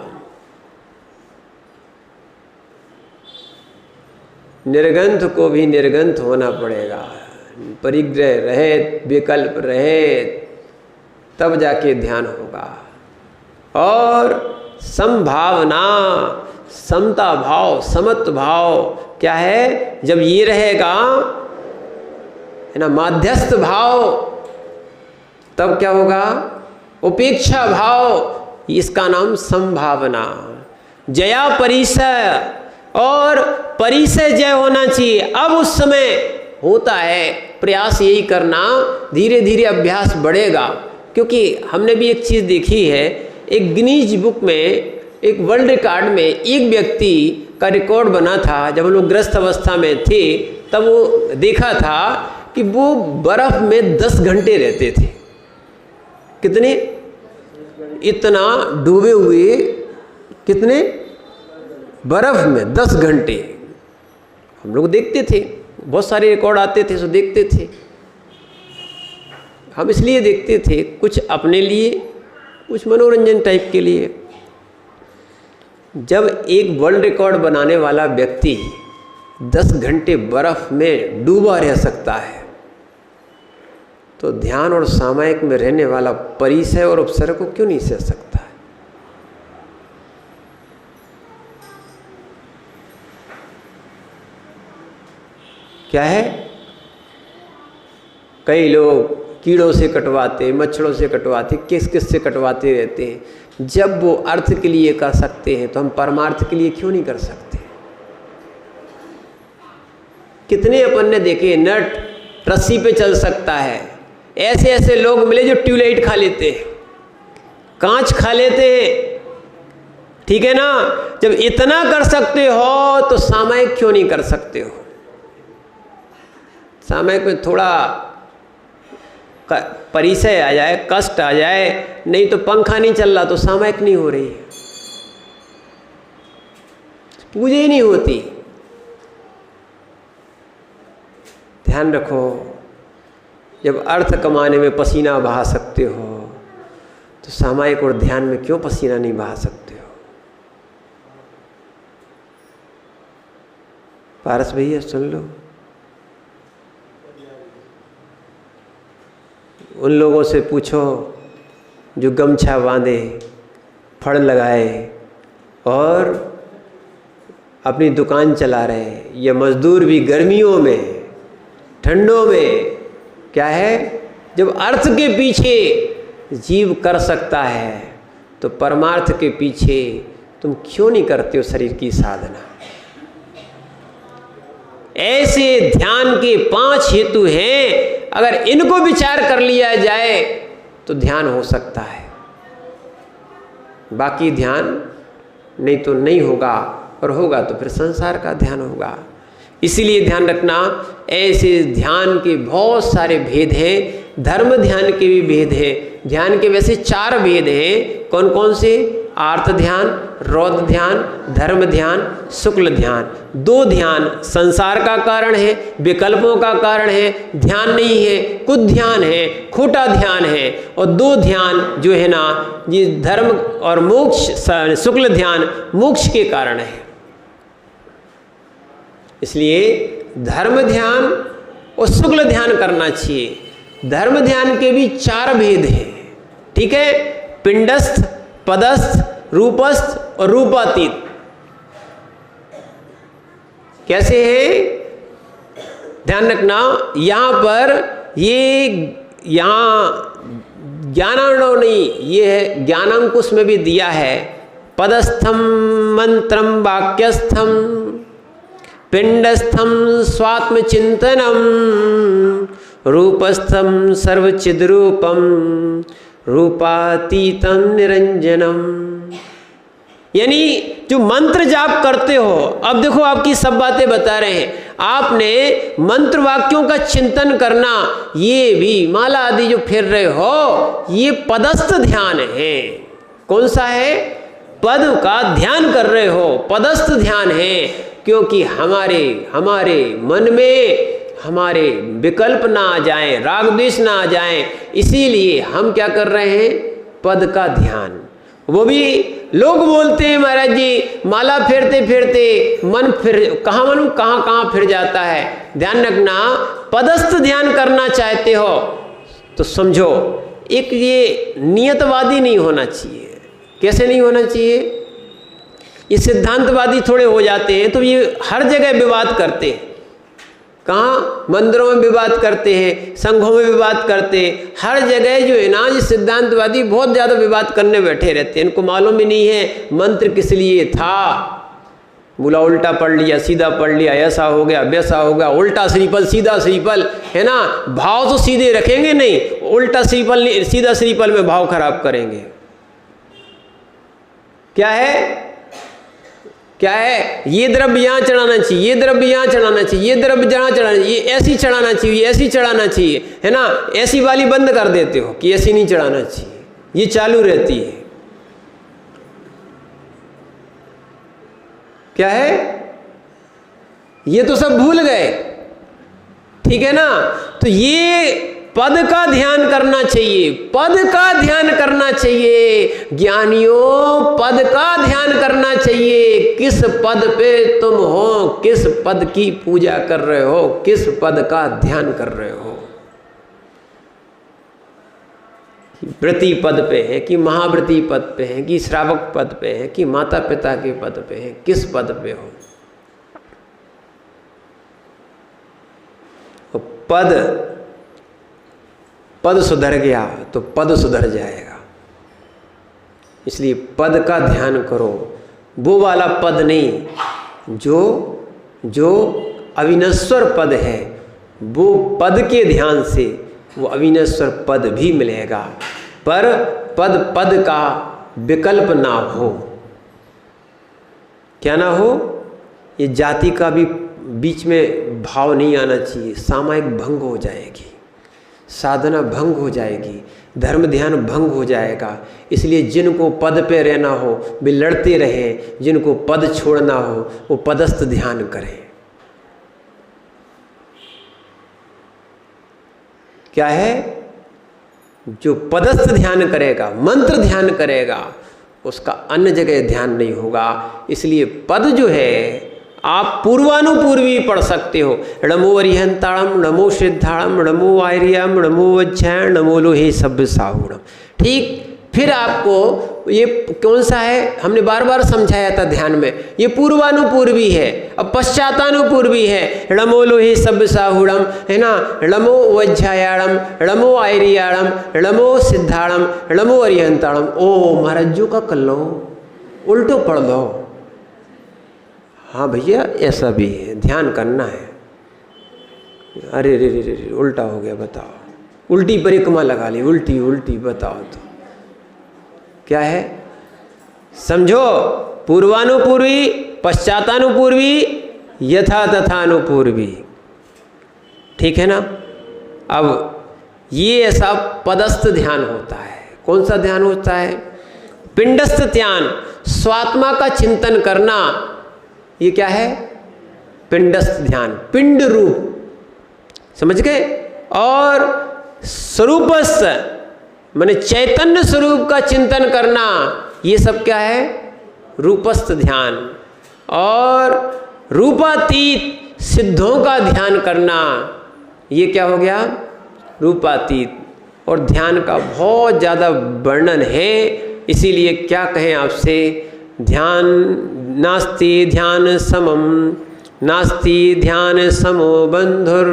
निर्ग्रंथ को भी निर्ग्रंथ होना पड़ेगा, परिग्रह रहे, विकल्प रहे, तब जाके ध्यान होगा। और संभावना, समता भाव, समत्व भाव, क्या है, जब ये रहेगा, है ना, माध्यस्थ भाव, तब क्या होगा, उपेक्षा भाव, इसका नाम संभावना। जया परिसय, और परिसय जय होना चाहिए। अब उस समय होता है प्रयास यही करना, धीरे धीरे अभ्यास बढ़ेगा। क्योंकि हमने भी एक चीज़ देखी है, एक गिनीज बुक में, एक वर्ल्ड रिकॉर्ड में एक व्यक्ति का रिकॉर्ड बना था। जब हम लोग ग्रस्त अवस्था में थे तब वो देखा था कि वो बर्फ में 10 घंटे रहते थे। कितने, इतना डूबे हुए, कितने, बर्फ में 10 घंटे। हम लोग देखते थे, बहुत सारे रिकॉर्ड आते थे, सो देखते थे। हम इसलिए देखते थे, कुछ अपने लिए, कुछ मनोरंजन टाइप के लिए। जब एक वर्ल्ड रिकॉर्ड बनाने वाला व्यक्ति 10 घंटे बर्फ में डूबा रह सकता है, तो ध्यान और सामायिक में रहने वाला परिसय और उपसर्ग को क्यों नहीं सह सकता है। क्या है, कई लोग कीड़ों से कटवाते, मच्छरों से कटवाते, किस किस से कटवाते रहते हैं। जब वो अर्थ के लिए कर सकते हैं तो हम परमार्थ के लिए क्यों नहीं कर सकते। कितने अपन ने देखे, नट रस्सी पे चल सकता है। ऐसे ऐसे लोग मिले जो ट्यूबलाइट खा लेते हैं, कांच खा लेते हैं। ठीक है ना, जब इतना कर सकते हो तो सामायिक क्यों नहीं कर सकते हो। सामायिक में थोड़ा परिसय आ जाए, कष्ट आ जाए, नहीं तो पंखा नहीं चल रहा तो सामायिक नहीं हो रही है, पूजा ही नहीं होती। ध्यान रखो, जब अर्थ कमाने में पसीना बहा सकते हो तो सामायिक और ध्यान में क्यों पसीना नहीं बहा सकते हो? पारस भैया सुन लो, उन लोगों से पूछो जो गमछा बांधे, फड़ लगाए और अपनी दुकान चला रहे हैं। ये मजदूर भी गर्मियों में, ठंडों में क्या है, जब अर्थ के पीछे जीव कर सकता है तो परमार्थ के पीछे तुम क्यों नहीं करते हो शरीर की साधना? ऐसे ध्यान के 5 हेतु हैं, अगर इनको विचार कर लिया जाए तो ध्यान हो सकता है, बाकी ध्यान नहीं तो नहीं होगा, और होगा तो फिर संसार का ध्यान होगा। इसीलिए ध्यान रखना, ऐसे ध्यान के बहुत सारे भेद हैं, धर्म ध्यान के भी भेद हैं। ध्यान के वैसे 4 भेद हैं, कौन कौन से? आर्त ध्यान, रौद्र ध्यान, धर्म ध्यान, शुक्ल ध्यान। 2 ध्यान संसार का कारण है, विकल्पों का कारण है, ध्यान नहीं है, कुछ ध्यान है, खोटा ध्यान है। और 2 ध्यान जो है ना, ये धर्म और मोक्ष, शुक्ल ध्यान मोक्ष के कारण है। इसलिए धर्म ध्यान और शुक्ल ध्यान करना चाहिए। धर्म ध्यान के भी 4 भेद हैं, ठीक है? पिंडस्थ, पदस्थ, रूपस्थ और रूपातीत। कैसे है? ध्यान रखना, यहां पर ये यहाँ ज्ञानांडव नहीं, ये है ज्ञानांकुश में भी दिया है। पदस्थम मंत्रम वाक्यस्थम, पिंडस्थम स्वात्म चिंतनम, रूपस्थम सर्वचिद्रूपम, रूपातीतम निरंजनम। यानी जो मंत्र जाप करते हो, अब देखो आपकी सब बातें बता रहे हैं, आपने मंत्र वाक्यों का चिंतन करना, ये भी माला आदि जो फेर रहे हो, ये पदस्थ ध्यान है। कौन सा है? पद का ध्यान कर रहे हो, पदस्थ ध्यान है। क्योंकि हमारे मन में हमारे विकल्प ना आ जाएं, राग द्वेष ना आ जाएं, इसीलिए हम क्या कर रहे हैं? पद का ध्यान। वो भी लोग बोलते हैं महाराज जी, माला फेरते फेरते मन फिर कहाँ फिर जाता है। ध्यान रखना, पदस्थ ध्यान करना चाहते हो तो समझो, एक ये नियतवादी नहीं होना चाहिए। कैसे नहीं होना चाहिए? ये सिद्धांतवादी थोड़े हो जाते हैं तो ये हर जगह विवाद करते हैं। कहाँ? मंदिरों में विवाद करते हैं, संघों में विवाद करते हैं, हर जगह जो है ना, ये सिद्धांतवादी बहुत ज़्यादा विवाद करने बैठे रहते हैं। इनको मालूम ही नहीं है मंत्र किस लिए था। बोला उल्टा पढ़ लिया, सीधा पढ़ लिया, ऐसा हो गया, वैसा हो गया, उल्टा श्रीफल सीधा श्रीफल, है ना? भाव तो सीधे रखेंगे नहीं, उल्टा श्रीफल सीधा श्रीफल में भाव खराब करेंगे। क्या है? ये द्रव्य यहाँ चढ़ाना चाहिए, ये द्रव्य यहाँ चढ़ाना चाहिए, ये द्रव्य जहाँ चढ़ाना चाहिए, ये ऐसी चढ़ाना चाहिए, ऐसी चढ़ाना चाहिए, है ना? ऐसी वाली बंद कर देते हो कि ऐसी नहीं चढ़ाना चाहिए, ये चालू रहती है। क्या है? ये तो सब भूल गए, ठीक है ना? तो ये पद का ध्यान करना चाहिए, पद का ध्यान करना चाहिए। ज्ञानियों, पद का ध्यान करना चाहिए। किस पद पे तुम हो, किस पद की पूजा कर रहे हो, किस पद का ध्यान कर रहे हो? व्रती पद पे है कि महाव्रती पद पे है कि श्रावक पद पे है कि माता पिता के पद पे है, किस पद पे हो? पद सुधर गया तो पद सुधर जाएगा। इसलिए पद का ध्यान करो, वो वाला पद नहीं जो अविनश्वर पद है, वो पद के ध्यान से वो अविनश्वर पद भी मिलेगा, पर पद का विकल्प ना हो। क्या ना हो? ये जाति का भी बीच में भाव नहीं आना चाहिए। सामायिक भंग हो जाएगी, साधना भंग हो जाएगी, धर्म ध्यान भंग हो जाएगा। इसलिए जिनको पद पे रहना हो वे लड़ते रहें, जिनको पद छोड़ना हो वो पदस्थ ध्यान करें। क्या है? जो पदस्थ ध्यान करेगा, मंत्र ध्यान करेगा, उसका अन्य जगह ध्यान नहीं होगा। इसलिए पद जो है आप पूर्वानुपूर्वी पढ़ सकते हो। नमो अरिहंताणम, नमो सिद्धाणम, नमो आर्यम, नमो वज्रयाण, नमो लोहे सभ्य साहुणम। ठीक, फिर आपको ये कौन सा है, हमने बार बार समझाया था ध्यान में, ये पूर्वानुपूर्वी है। अब पश्चातानुपूर्वी है, नमो लोहे सभ्य साहुणम, है ना, नमो वज्रयाणम, नमो आर्याणम, नमो सिद्धाणम, नमो अरिहंताणम। ओ महाराज जो का कर लो, उल्टो पढ़ लो। हाँ भैया ऐसा भी है, ध्यान करना है। अरे रे रे रे उल्टा हो गया, बताओ, उल्टी परिक्रमा लगा ली, उल्टी उल्टी, बताओ तो क्या है? समझो, पूर्वानुपूर्वी, पश्चातानुपूर्वी, यथा तथानुपूर्वी। ठीक है ना? अब ये ऐसा पदस्थ ध्यान होता है। कौन सा ध्यान होता है? पिंडस्थ ध्यान, स्वात्मा का चिंतन करना, ये क्या है? पिंडस्थ ध्यान, पिंड रूप, समझ गए? और स्वरूपस्थ माने चैतन्य स्वरूप का चिंतन करना, ये सब क्या है? रूपस्थ ध्यान। और रूपातीत सिद्धों का ध्यान करना, ये क्या हो गया? रूपातीत। और ध्यान का बहुत ज़्यादा वर्णन है, इसीलिए क्या कहें आपसे, ध्यान नास्ति ध्यान समम, नास्ति ध्यान समो बंधुर,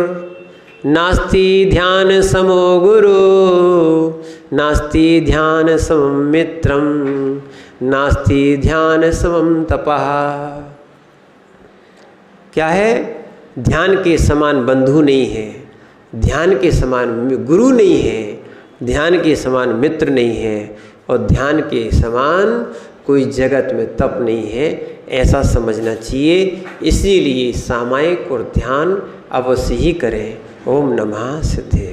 नास्ति ध्यान समो गुरु, नास्ति ध्यान समम मित्रम, नास्ति ध्यान समम तपः। क्या है? ध्यान के समान बंधु नहीं है, ध्यान के समान गुरु नहीं है, ध्यान के समान मित्र नहीं है, और ध्यान के समान कोई जगत में तप नहीं है, ऐसा समझना चाहिए। इसीलिए सामायिक और ध्यान अवश्य ही करें। ओम नमः सिद्धे।